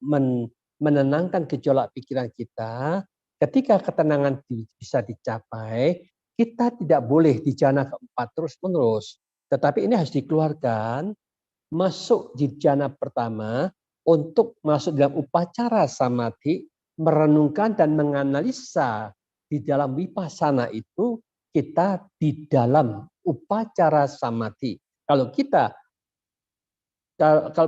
menenangkan gejolak pikiran kita. Ketika ketenangan bisa dicapai, kita tidak boleh di jana keempat terus-menerus. Tetapi ini harus dikeluarkan, masuk di jana pertama untuk masuk dalam upacara samadhi, merenungkan dan menganalisa di dalam vipassana itu kita di dalam upacara samadhi. Kalau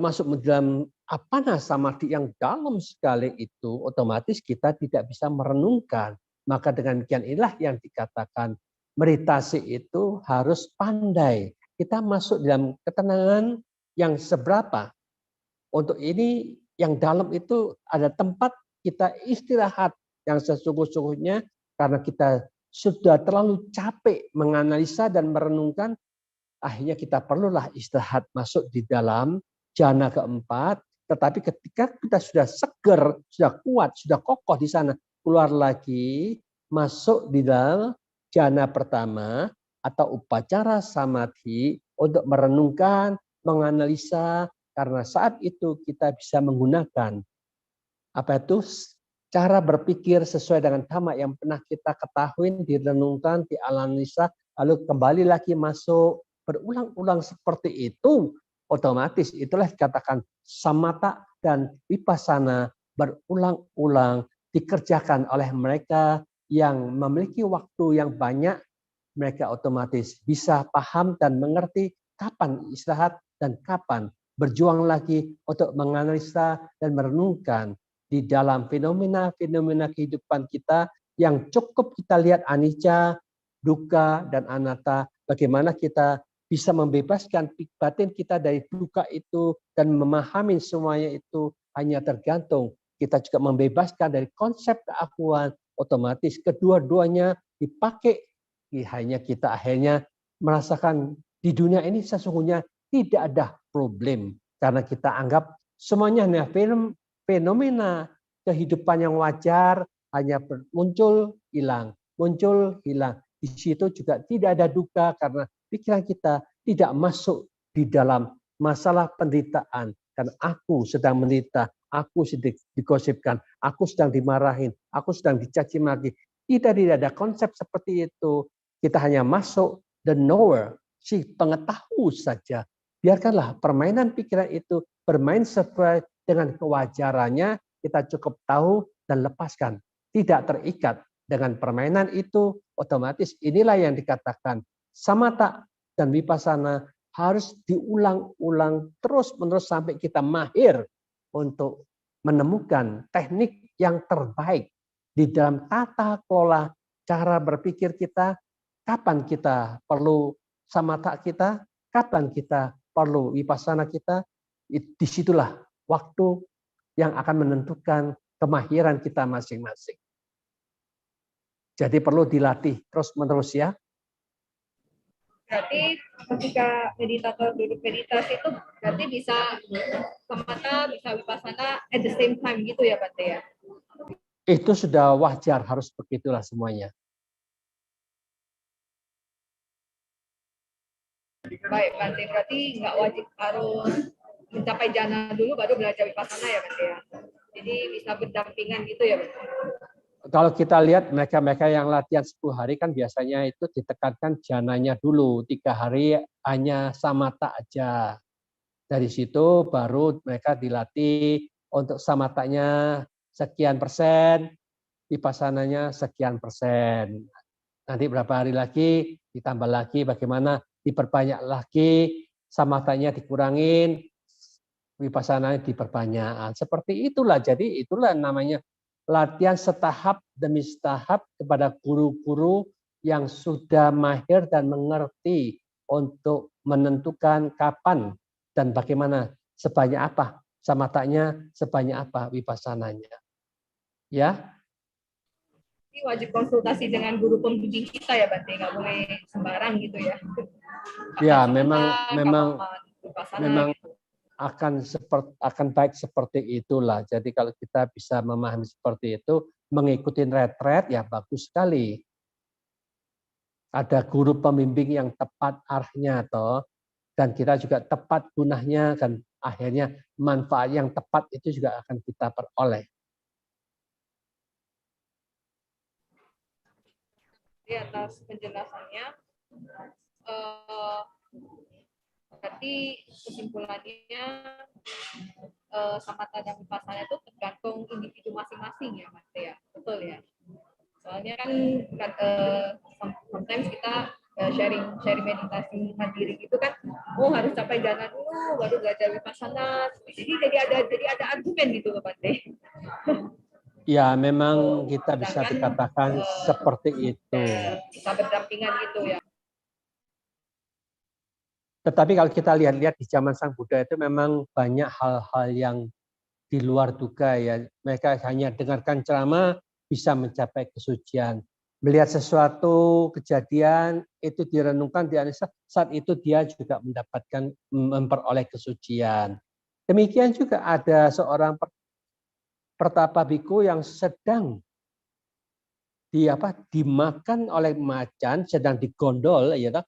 masuk dalam apana samadhi yang dalam sekali itu, otomatis kita tidak bisa merenungkan. Maka dengan demikian inilah yang dikatakan meditasi itu harus pandai. Kita masuk dalam ketenangan yang seberapa. Untuk ini yang dalam itu ada tempat kita istirahat yang sesungguh-sungguhnya, karena kita sudah terlalu capek menganalisa dan merenungkan, akhirnya kita perlulah istirahat masuk di dalam jana keempat. Tetapi ketika kita sudah seger, sudah kuat, sudah kokoh di sana, keluar lagi, masuk di dalam jana pertama atau upacara samadhi untuk merenungkan, menganalisa, karena saat itu kita bisa menggunakan apa itu cara berpikir sesuai dengan dhamma yang pernah kita ketahui, direnungkan, dianalisa, lalu kembali lagi masuk, berulang-ulang seperti itu, otomatis itulah dikatakan samatha dan vipassana berulang-ulang dikerjakan oleh mereka yang memiliki waktu yang banyak. Mereka otomatis bisa paham dan mengerti kapan istirahat dan kapan berjuang lagi untuk menganalisa dan merenungkan di dalam fenomena-fenomena kehidupan kita yang cukup kita lihat anicca, dukkha, dan anatta. Bagaimana kita bisa membebaskan batin kita dari dukkha itu dan memahami semuanya itu hanya tergantung. Kita juga membebaskan dari konsep keakuan, otomatis kedua-duanya dipakai. Hanya kita akhirnya merasakan di dunia ini sesungguhnya tidak ada problem. Karena kita anggap semuanya hanya fenomena kehidupan yang wajar, hanya muncul, hilang, muncul, hilang. Di situ juga tidak ada duka karena pikiran kita tidak masuk di dalam masalah penderitaan. Karena aku sedang menderita, aku sedang digosipkan, aku sedang dimarahin, aku sedang dicaci maki. Tidak ada konsep seperti itu. Kita hanya masuk the knower, si pengetahu saja. Biarkanlah permainan pikiran itu bermain sesuai dengan kewajarannya, kita cukup tahu dan lepaskan. Tidak terikat dengan permainan itu, otomatis inilah yang dikatakan samatha dan vipassana harus diulang-ulang terus-menerus sampai kita mahir untuk menemukan teknik yang terbaik di dalam tata kelola cara berpikir kita. Kapan kita perlu samatha kita, kapan kita perlu vipassana kita, disitulah waktu yang akan menentukan kemahiran kita masing-masing. Jadi perlu dilatih terus-menerus ya. Berarti ketika meditator duduk meditasi itu berarti bisa samatha, bisa vipassana at the same time gitu ya Bante ya? Itu sudah wajar, harus begitulah semuanya. Baik Bante, berarti nggak wajib harus mencapai jana dulu baru belajar vipassana ya Bante ya? Jadi bisa berdampingan gitu ya Bante? Kalau kita lihat mereka-mereka yang latihan 10 hari kan biasanya itu ditekankan jananya dulu. 3 hari hanya samatha aja. Dari situ baru mereka dilatih untuk samatanya sekian persen, vipassananya sekian persen. Nanti berapa hari lagi ditambah lagi, bagaimana diperbanyak lagi, samathanya dikurangin, vipassananya diperbanyak. Seperti itulah. Jadi itulah namanya latihan setahap demi setahap kepada guru-guru yang sudah mahir dan mengerti untuk menentukan kapan dan bagaimana, sebanyak apa samathanya, sebanyak apa vipassananya. Ya. Ini wajib konsultasi dengan guru pembimbing kita ya Bante, nggak boleh sembarang gitu ya? Ya, Kapan memang gitu. akan baik seperti itulah. Jadi kalau kita bisa memahami seperti itu, mengikuti retret ya bagus sekali. Ada guru pembimbing yang tepat arahnya toh, dan kita juga tepat gunanya, dan akhirnya manfaat yang tepat itu juga akan kita peroleh. Di atas penjelasannya, berarti kesimpulannya samatha dan vipassana itu tergantung individu masing-masing ya Mas ya, betul ya? Soalnya kan sometimes kita sharing meditasi mandiri gitu kan, harus capai jana dulu baru belajar vipassana, jadi ada argumen gitu loh Bante. Ya, memang kita bisa dikatakan seperti itu. Bisa berdampingan gitu ya. Tetapi kalau kita lihat-lihat di zaman Sang Buddha itu memang banyak hal-hal yang di luar duga ya. Mereka hanya dengarkan ceramah bisa mencapai kesucian. Melihat sesuatu kejadian itu direnungkan, dianalisa, saat itu dia juga mendapatkan memperoleh kesucian. Demikian juga ada seorang pertapa biku yang sedang dimakan oleh macan, sedang digondol, ya,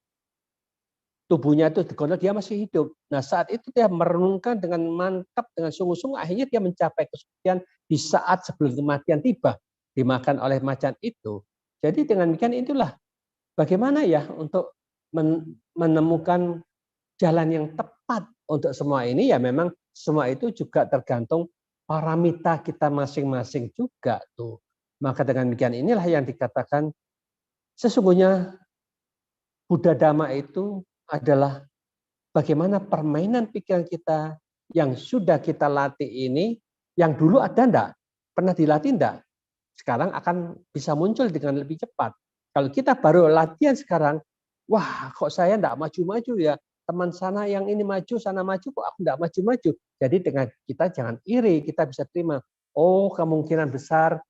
tubuhnya itu digondol, dia masih hidup. Nah saat itu dia merenungkan dengan mantap, dengan sungguh-sungguh, akhirnya dia mencapai kesucian di saat sebelum kematian tiba, dimakan oleh macan itu. Jadi dengan demikian itulah bagaimana ya untuk menemukan jalan yang tepat untuk semua ini, ya memang semua itu juga tergantung paramita kita masing-masing juga tuh. Maka dengan demikian inilah yang dikatakan sesungguhnya Buddha Dhamma itu adalah bagaimana permainan pikiran kita yang sudah kita latih ini, yang dulu ada enggak? Pernah dilatih enggak? Sekarang akan bisa muncul dengan lebih cepat. Kalau kita baru latihan sekarang, wah kok saya enggak maju-maju ya? Teman sana yang ini maju, sana maju, kok aku enggak maju-maju? Jadi dengan kita jangan iri, kita bisa terima. Oh kemungkinan besar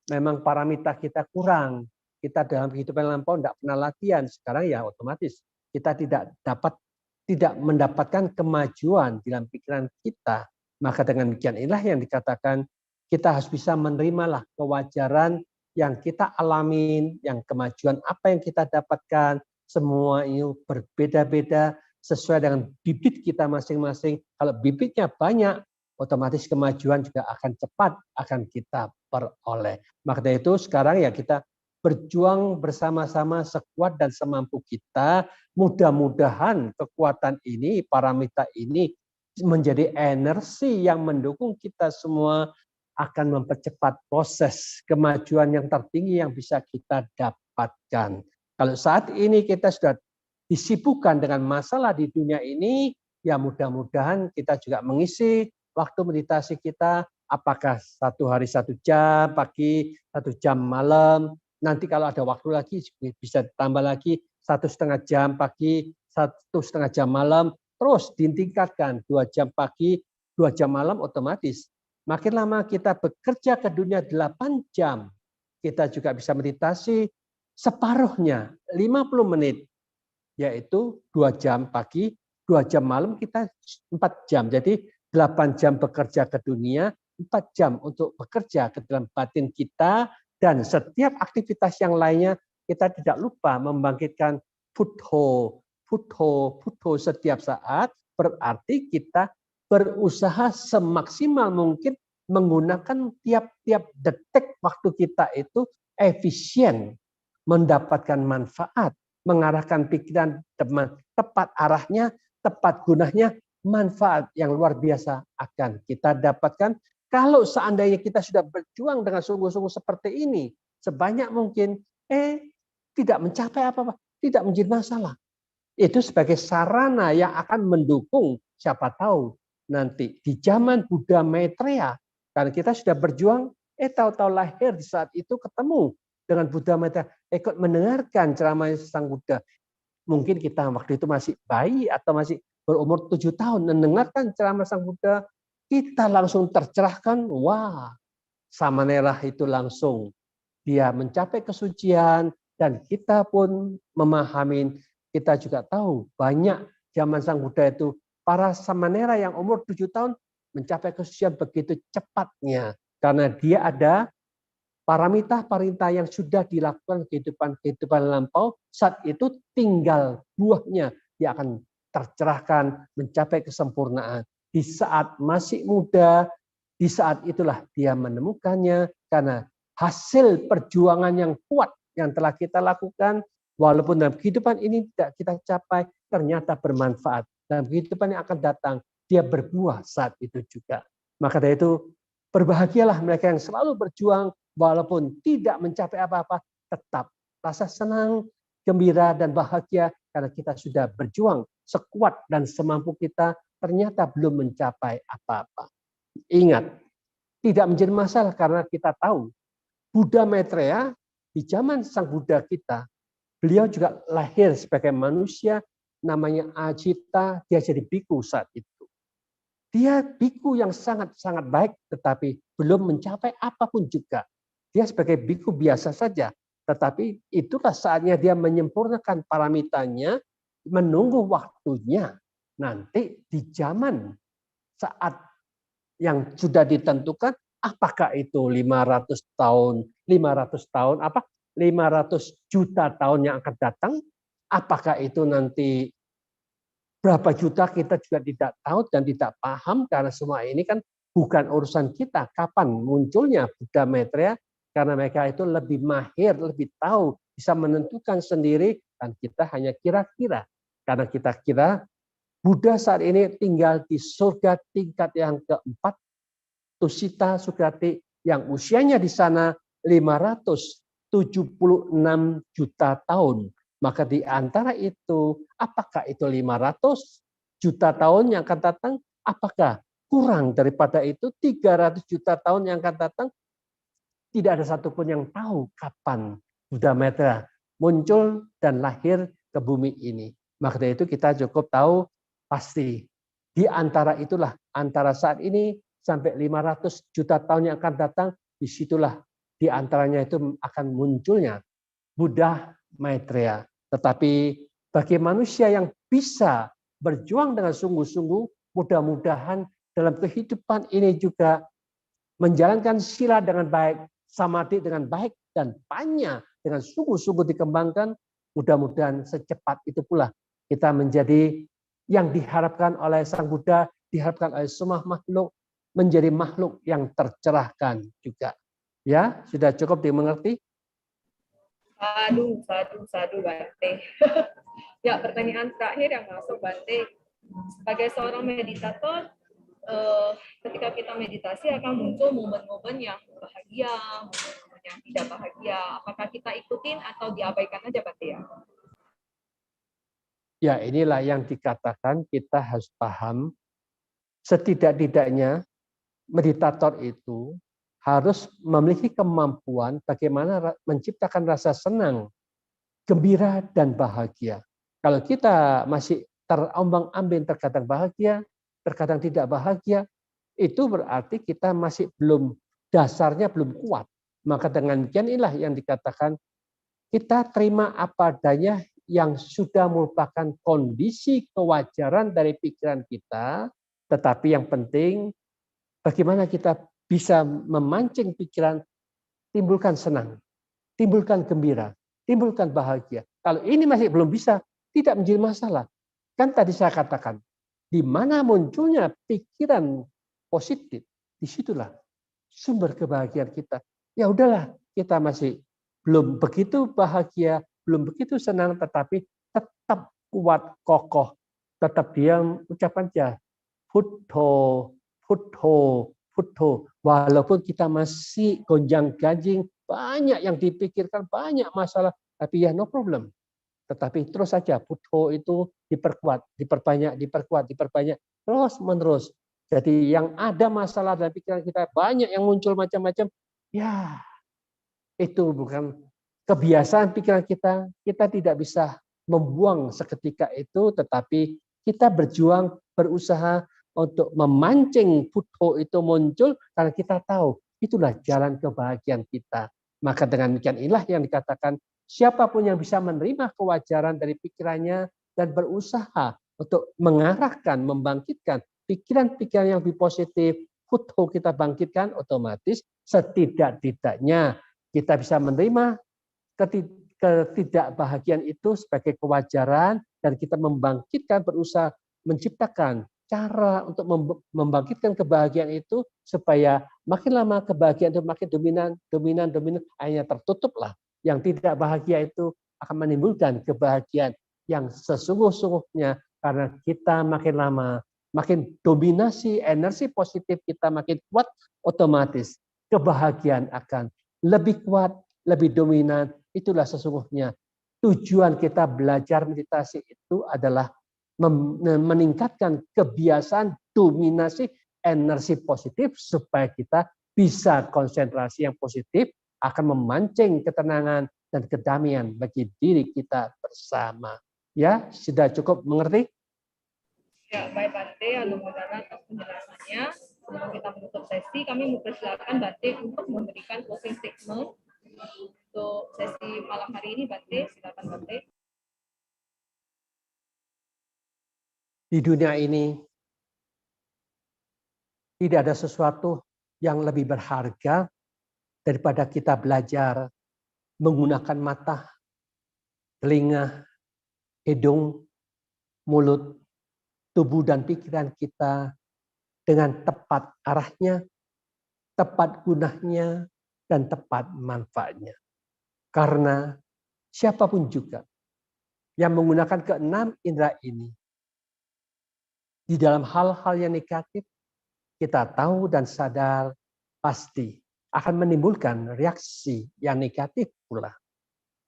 memang paramita kita kurang. Kita dalam kehidupan lampau enggak pernah latihan. Sekarang ya otomatis kita tidak mendapatkan kemajuan dalam pikiran kita. Maka dengan demikian inilah yang dikatakan kita harus bisa menerimalah kewajaran yang kita alamin, yang kemajuan apa yang kita dapatkan, semua itu berbeda-beda sesuai dengan bibit kita masing-masing. Kalau bibitnya banyak, otomatis kemajuan juga akan cepat akan kita peroleh. Maka dari itu sekarang ya kita berjuang bersama-sama sekuat dan semampu kita. Mudah-mudahan kekuatan ini, paramita ini menjadi energi yang mendukung kita semua akan mempercepat proses kemajuan yang tertinggi yang bisa kita dapatkan. Kalau saat ini kita sudah disibukkan dengan masalah di dunia ini, ya mudah-mudahan kita juga mengisi waktu meditasi kita, apakah 1 hari 1 jam pagi, 1 jam malam. Nanti kalau ada waktu lagi bisa ditambah lagi 1,5 jam pagi, 1,5 jam malam, terus ditingkatkan 2 jam pagi, 2 jam malam, otomatis Makin lama kita bekerja ke dunia 8 jam, kita juga bisa meditasi separuhnya, 50 menit, yaitu 2 jam pagi, 2 jam malam, kita 4 jam. Jadi 8 jam bekerja ke dunia, 4 jam untuk bekerja ke dalam batin kita, dan setiap aktivitas yang lainnya kita tidak lupa membangkitkan Buddho, Buddho, Buddho setiap saat, berarti kita berusaha semaksimal mungkin menggunakan tiap-tiap detik waktu kita itu efisien, mendapatkan manfaat, mengarahkan pikiran tepat arahnya, tepat gunanya, manfaat yang luar biasa akan kita dapatkan kalau seandainya kita sudah berjuang dengan sungguh-sungguh seperti ini, sebanyak mungkin, tidak mencapai apa-apa, tidak menjadi masalah. Itu sebagai sarana yang akan mendukung, siapa tahu nanti di zaman Buddha Maitreya, karena kita sudah berjuang, tahu-tahu lahir di saat itu ketemu dengan Buddha Maitreya, ikut mendengarkan ceramah Sang Buddha. Mungkin kita waktu itu masih bayi atau masih berumur 7 tahun, mendengarkan ceramah Sang Buddha, kita langsung tercerahkan, wah, Samanera itu langsung dia mencapai kesucian, dan kita pun memahami, kita juga tahu banyak zaman Sang Buddha itu para Samanera yang umur 7 tahun mencapai kesucian begitu cepatnya, karena dia ada paramita yang sudah dilakukan kehidupan lampau, saat itu tinggal buahnya dia akan tercerahkan, mencapai kesempurnaan. Di saat masih muda, di saat itulah dia menemukannya, karena hasil perjuangan yang kuat yang telah kita lakukan, walaupun dalam kehidupan ini tidak kita capai, ternyata bermanfaat. Dalam kehidupan yang akan datang, dia berbuah saat itu juga. Maka dari itu, berbahagialah mereka yang selalu berjuang, walaupun tidak mencapai apa-apa, tetap rasa senang, gembira, dan bahagia, karena kita sudah berjuang sekuat dan semampu kita, ternyata belum mencapai apa-apa. Ingat, tidak menjadi masalah karena kita tahu Buddha Maitreya di zaman Sang Buddha kita, beliau juga lahir sebagai manusia, namanya Ajita, dia jadi biku saat itu. Dia biku yang sangat-sangat baik, tetapi belum mencapai apapun juga. Dia sebagai biku biasa saja, tetapi itulah saatnya dia menyempurnakan paramitanya, menunggu waktunya. Nanti di zaman saat yang sudah ditentukan, apakah itu 500 tahun, 500 juta tahun yang akan datang, apakah itu nanti berapa juta, kita juga tidak tahu dan tidak paham, karena semua ini kan bukan urusan kita. Kapan munculnya Buddha Maitreya, karena mereka itu lebih mahir, lebih tahu, bisa menentukan sendiri, dan kita hanya kira-kira. Karena kita kira Buddha saat ini tinggal di surga tingkat yang keempat, Tusita Sukati, yang usianya di sana 576 juta tahun. Maka di antara itu, apakah itu 500 juta tahun yang akan datang? Apakah kurang daripada itu 300 juta tahun yang akan datang? Tidak ada satupun yang tahu kapan Buddha Maitreya muncul dan lahir ke bumi ini. Maka dari itu kita cukup tahu pasti di antara itulah, antara saat ini sampai 500 juta tahun yang akan datang, disitulah di antaranya itu akan munculnya Buddha Maitreya. Tetapi bagi manusia yang bisa berjuang dengan sungguh-sungguh, mudah-mudahan dalam kehidupan ini juga menjalankan sila dengan baik, samadhi dengan baik, dan panya dengan sungguh-sungguh dikembangkan, mudah-mudahan secepat itu pula kita menjadi yang diharapkan oleh Sang Buddha, diharapkan oleh semua makhluk, menjadi makhluk yang tercerahkan juga. Ya, sudah cukup dimengerti? Sadu, Bante. Ya, pertanyaan terakhir yang masuk, Bante. Sebagai seorang meditator, ketika kita meditasi akan muncul momen-momen yang bahagia, momen-momen yang tidak bahagia. Apakah kita ikutin atau diabaikan aja, Bante ya? Ya, inilah yang dikatakan kita harus paham. Setidak-tidaknya meditator itu harus memiliki kemampuan bagaimana menciptakan rasa senang, gembira, dan bahagia. Kalau kita masih terombang-ambing, terkadang bahagia, terkadang tidak bahagia, itu berarti kita masih belum, dasarnya belum kuat. Maka dengan demikian inilah yang dikatakan kita terima apa adanya yang sudah merupakan kondisi kewajaran dari pikiran kita, tetapi yang penting bagaimana kita bisa memancing pikiran, timbulkan senang, timbulkan gembira, timbulkan bahagia. Kalau ini masih belum bisa, tidak menjadi masalah. Kan tadi saya katakan, di mana munculnya pikiran positif, disitulah sumber kebahagiaan kita. Ya udahlah, kita masih belum begitu bahagia, belum begitu senang, tetapi tetap kuat, kokoh, tetap diam, ucapan aja, Buddho, Buddho, Buddho. Walaupun kita masih gonjang-ganjing, banyak yang dipikirkan, banyak masalah, tapi ya no problem. Tetapi terus saja Buddho itu diperkuat, diperbanyak, diperkuat, diperbanyak, terus menerus. Jadi yang ada masalah dalam pikiran kita, banyak yang muncul macam-macam, ya itu bukan kebiasaan pikiran kita. Kita tidak bisa membuang seketika itu, tetapi kita berjuang, berusaha untuk memancing Buddho itu muncul, karena kita tahu itulah jalan kebahagiaan kita. Maka dengan demikian inilah yang dikatakan, siapapun yang bisa menerima kewajaran dari pikirannya dan berusaha untuk mengarahkan, membangkitkan pikiran-pikiran yang lebih positif, Buddho kita bangkitkan, otomatis setidak-tidaknya kita bisa menerima ketidakbahagiaan itu sebagai kewajaran, dan kita membangkitkan, berusaha menciptakan cara untuk membangkitkan kebahagiaan itu supaya makin lama kebahagiaan itu makin dominan, akhirnya tertutuplah. Yang tidak bahagia itu akan menimbulkan kebahagiaan yang sesungguh-sungguhnya, karena kita makin lama makin dominasi, energi positif kita makin kuat, otomatis kebahagiaan akan lebih kuat, lebih dominan. Itulah sesungguhnya tujuan kita belajar meditasi itu adalah meningkatkan kebiasaan dominasi energi positif supaya kita bisa konsentrasi yang positif, akan memancing ketenangan dan kedamaian bagi diri kita bersama. Ya, sudah cukup mengerti? Ya, baik Bante, Alumodana atas penjelasannya. Sebelum kita menutup sesi, kami mempersilakan Bante untuk memberikan closing statement untuk sesi malam hari ini. Bante, silakan Bante. Di dunia ini tidak ada sesuatu yang lebih berharga daripada kita belajar menggunakan mata, telinga, hidung, mulut, tubuh dan pikiran kita dengan tepat arahnya, tepat gunanya, dan tepat manfaatnya. Karena siapapun juga yang menggunakan keenam indera ini di dalam hal-hal yang negatif, kita tahu dan sadar pasti akan menimbulkan reaksi yang negatif pula.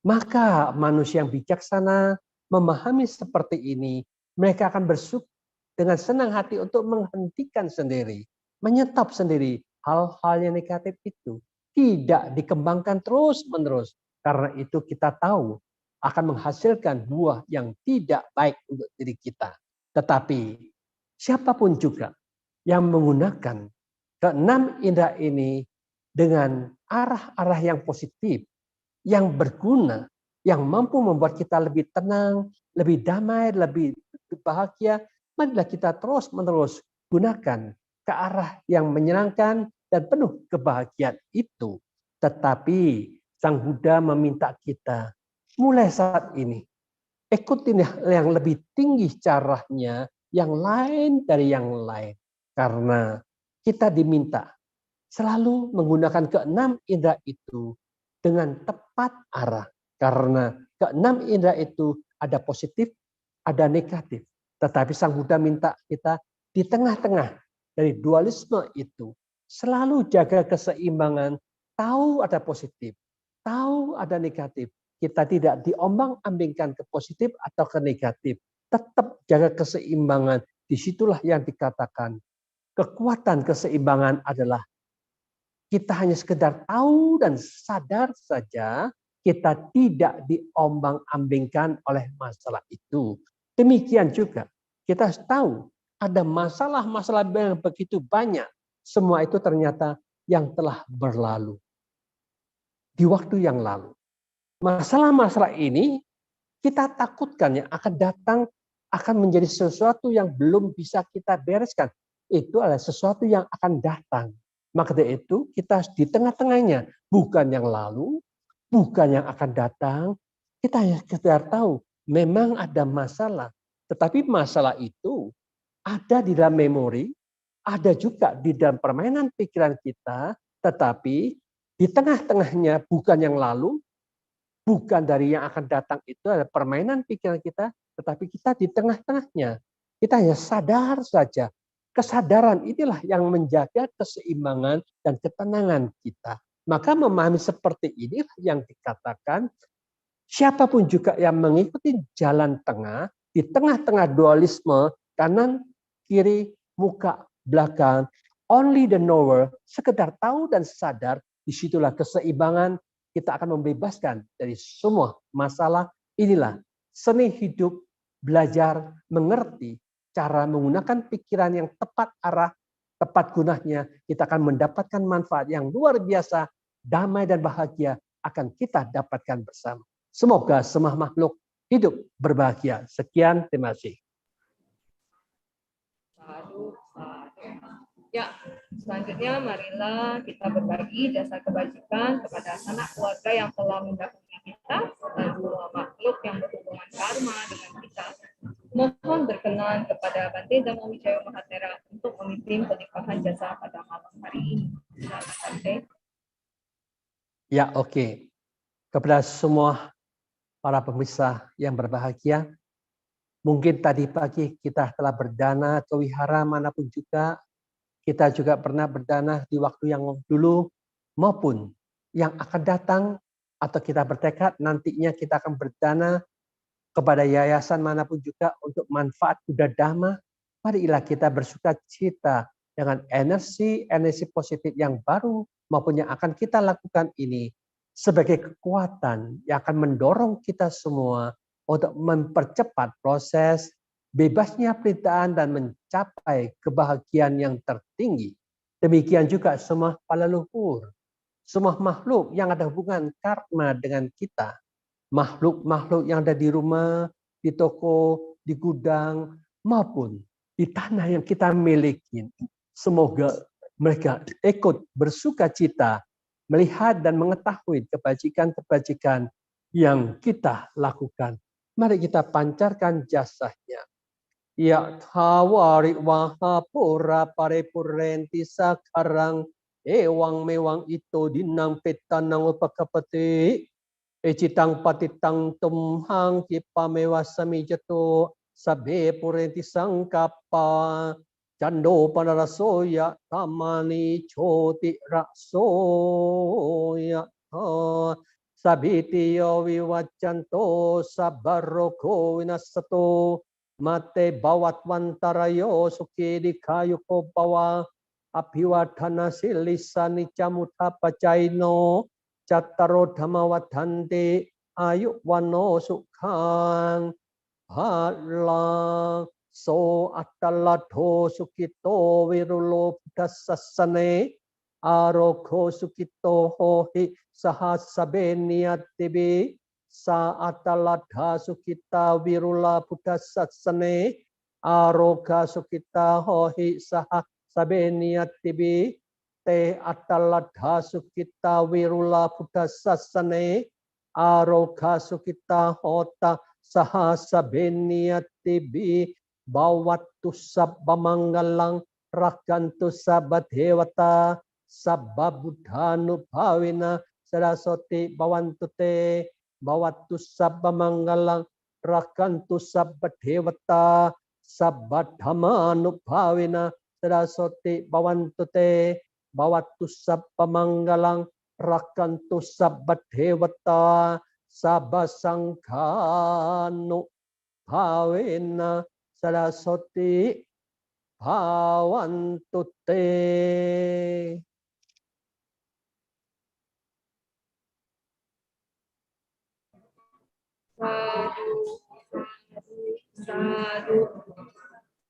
Maka manusia yang bijaksana memahami seperti ini, mereka akan bersyukur dengan senang hati untuk menghentikan sendiri, menyetop sendiri hal-hal yang negatif itu. Tidak dikembangkan terus-menerus. Karena itu kita tahu akan menghasilkan buah yang tidak baik untuk diri kita. Tetapi siapapun juga yang menggunakan keenam indera ini dengan arah-arah yang positif, yang berguna, yang mampu membuat kita lebih tenang, lebih damai, lebih bahagia, marilah kita terus-menerus gunakan ke arah yang menyenangkan dan penuh kebahagiaan itu. Tetapi Sang Buddha meminta kita mulai saat ini ikutin yang lebih tinggi caranya, yang lain dari yang lain. Karena kita diminta selalu menggunakan keenam indera itu dengan tepat arah. Karena keenam indera itu ada positif, ada negatif. Tetapi Sang Buddha minta kita di tengah-tengah dari dualisme itu selalu jaga keseimbangan, tahu ada positif, tahu ada negatif. Kita tidak diombang-ambingkan ke positif atau ke negatif. Tetap jaga keseimbangan. Disitulah yang dikatakan kekuatan keseimbangan adalah kita hanya sekedar tahu dan sadar saja, kita tidak diombang-ambingkan oleh masalah itu. Demikian juga kita tahu ada masalah-masalah yang begitu banyak, semua itu ternyata yang telah berlalu. Di waktu yang lalu. Masalah-masalah ini kita takutkan yang akan datang akan menjadi sesuatu yang belum bisa kita bereskan. Itu adalah sesuatu yang akan datang. Maka dari itu kita di tengah-tengahnya, bukan yang lalu, bukan yang akan datang. Kita hanya sekedar tahu memang ada masalah. Tetapi masalah itu ada di dalam memori, ada juga di dalam permainan pikiran kita, tetapi di tengah-tengahnya bukan yang lalu, bukan dari yang akan datang itu adalah permainan pikiran kita, tetapi kita di tengah-tengahnya. Kita hanya sadar saja. Kesadaran inilah yang menjaga keseimbangan dan ketenangan kita. Maka memahami seperti inilah yang dikatakan siapapun juga yang mengikuti jalan tengah, di tengah-tengah dualisme, kanan, kiri, muka, belakang, only the knower, sekedar tahu dan sadar, disitulah keseimbangan, kita akan membebaskan dari semua masalah. Inilah seni hidup, belajar, mengerti, cara menggunakan pikiran yang tepat arah, tepat gunanya, kita akan mendapatkan manfaat yang luar biasa, damai dan bahagia akan kita dapatkan bersama. Semoga semua makhluk hidup berbahagia. Sekian, terima kasih. Sadu, sadu. Ya, selanjutnya marilah kita berbagi jasa kebajikan kepada sanak keluarga yang telah mendahului kita dan dua makhluk yang berhubungan karma dengan kita. Mohon berkenan kepada Bante Dhamma Wijaya Mahatera untuk memimpin pelimpahan jasa pada malam hari ini. Silakan Bante. Ya, oke. Kepada semua para pemirsa yang berbahagia, mungkin tadi pagi kita telah berdana ke wihara manapun juga. Kita juga pernah berdana di waktu yang dulu maupun yang akan datang, atau kita bertekad nantinya kita akan berdana kepada yayasan manapun juga untuk manfaat Buddha Dhamma. Marilah kita bersuka cita dengan energi positif yang baru maupun yang akan kita lakukan ini sebagai kekuatan yang akan mendorong kita semua untuk mempercepat proses bebasnya penderitaan dan mencapai kebahagiaan yang tertinggi. Demikian juga semua para leluhur, semua makhluk yang ada hubungan karma dengan kita, makhluk-makhluk yang ada di rumah, di toko, di gudang, maupun di tanah yang kita miliki. Semoga mereka ikut bersuka cita melihat dan mengetahui kebajikan-kebajikan yang kita lakukan. Mari kita pancarkan jasanya. Ya thawari waha pura paripurenti sakarang ewang mewang ito dinang petanang upakapati ecitang patitang tumhang kipamewa samijato sabe purenti sangkapa cando panarasoya tamani choti raksoya sabitiyo viwacanto sabaroko winasato mate bawatwantarayo suki dikayo ko bawa apiwadhana silisani camuta pacaino cattaro dhammawadhanti ayu wano sukhang halang so attaladho sukito virulo buddhassasane arokho sukito hohi sahasabeniatibi sa ataladha sukita virula buddha satsane aroga sukita hohi saha sabeniatibi te ataladha sukita virula buddha satsane aroga sukita hota saha sabeniatibi bawattu sabba manggalang rakantu sabba dewata sabba buddhanu bhavina sarasoti bawantute bawattu sabba manggalang rakantu sabba devata sabba dhammanubhavina sarasoti bawantute bawattu sabba manggalang rakantu sabba devata sabba sangkhanu bhavina sarasoti bawantute. Sadu, sadu, sadu.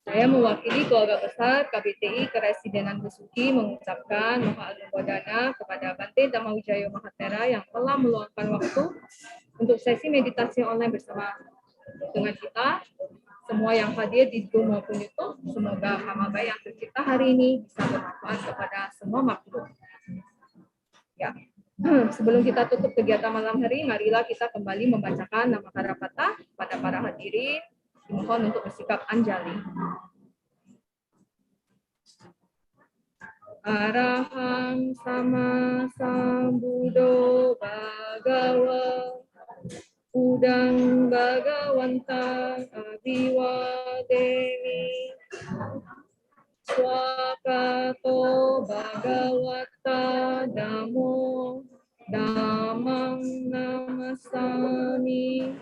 Saya mewakili keluarga besar KBTI Keresidenan Besuki mengucapkan Maha Anumodanah kepada Bante Dhammawijaya Mahathera yang telah meluangkan waktu untuk sesi meditasi online bersama dengan kita. Semua yang hadir di Zoom maupun YouTube, semoga hama baik yang tercipta hari ini bisa bermanfaat kepada semua makhluk. Ya. Sebelum kita tutup kegiatan malam hari, marilah kita kembali membacakan nama Harapata pada para hadirin. Dimohon untuk bersikap anjali. Arahang sama sambuddho bhagava udang bhagawanta abhiwademi swakato bhagawata dhammo dhammang namasami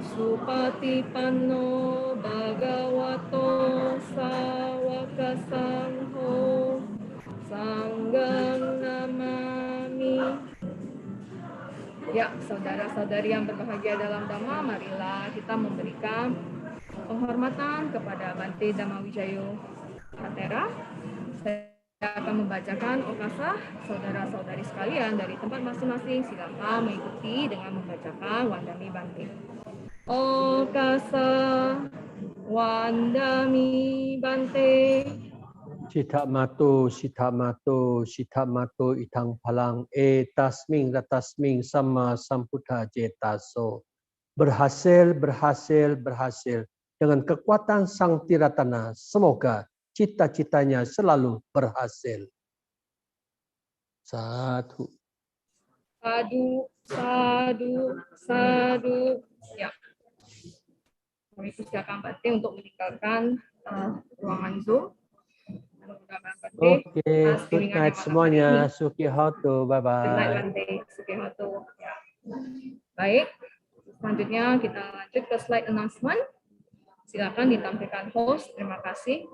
supatipanno bhagavato sawaka sangho sanghang namami. Ya, saudara-saudari yang berbahagia dalam Dhamma, marilah kita memberikan penghormatan kepada Bante Dhammawijaya Mahathera. Saya akan membacakan okasa saudara-saudari sekalian dari tempat masing-masing. Silakan mengikuti dengan membacakan Wandami Bante. Okasa Wandami Bante. Siddhamato, siddhamato, siddhamato itang palang tasming ratasming sama sambuddha jetaso. Berhasil, berhasil, berhasil. Dengan kekuatan Sang Tiratana, semoga cita-citanya selalu berhasil. Sadu. Sadu, sadu, sadu. Ya. Kami persilakan Bante untuk meninggalkan ruangan Zoom. Oke, good night semuanya. Sukihoto, bye-bye. Good night Bante, Sukihoto. Ya. Baik, selanjutnya kita lanjut ke slide announcement. Silakan ditampilkan host. Terima kasih.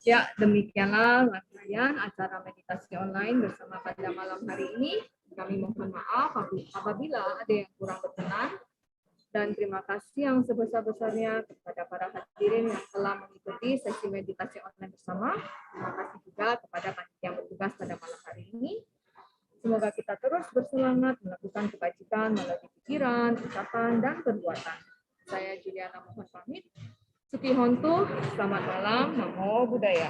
Ya, demikianlah rangkaian acara meditasi online bersama pada malam hari ini. Kami mohon maaf apabila ada yang kurang berkenan. Dan terima kasih yang sebesar-besarnya kepada para hadirin yang telah mengikuti sesi meditasi online bersama. Terima kasih juga kepada panitia yang bertugas pada malam hari ini. Semoga kita terus bersemangat melakukan kebajikan melalui pikiran, ucapan, dan perbuatan. Saya Juliana mohon pamit. Sukihonto, selamat malam, Namo Buddhaya.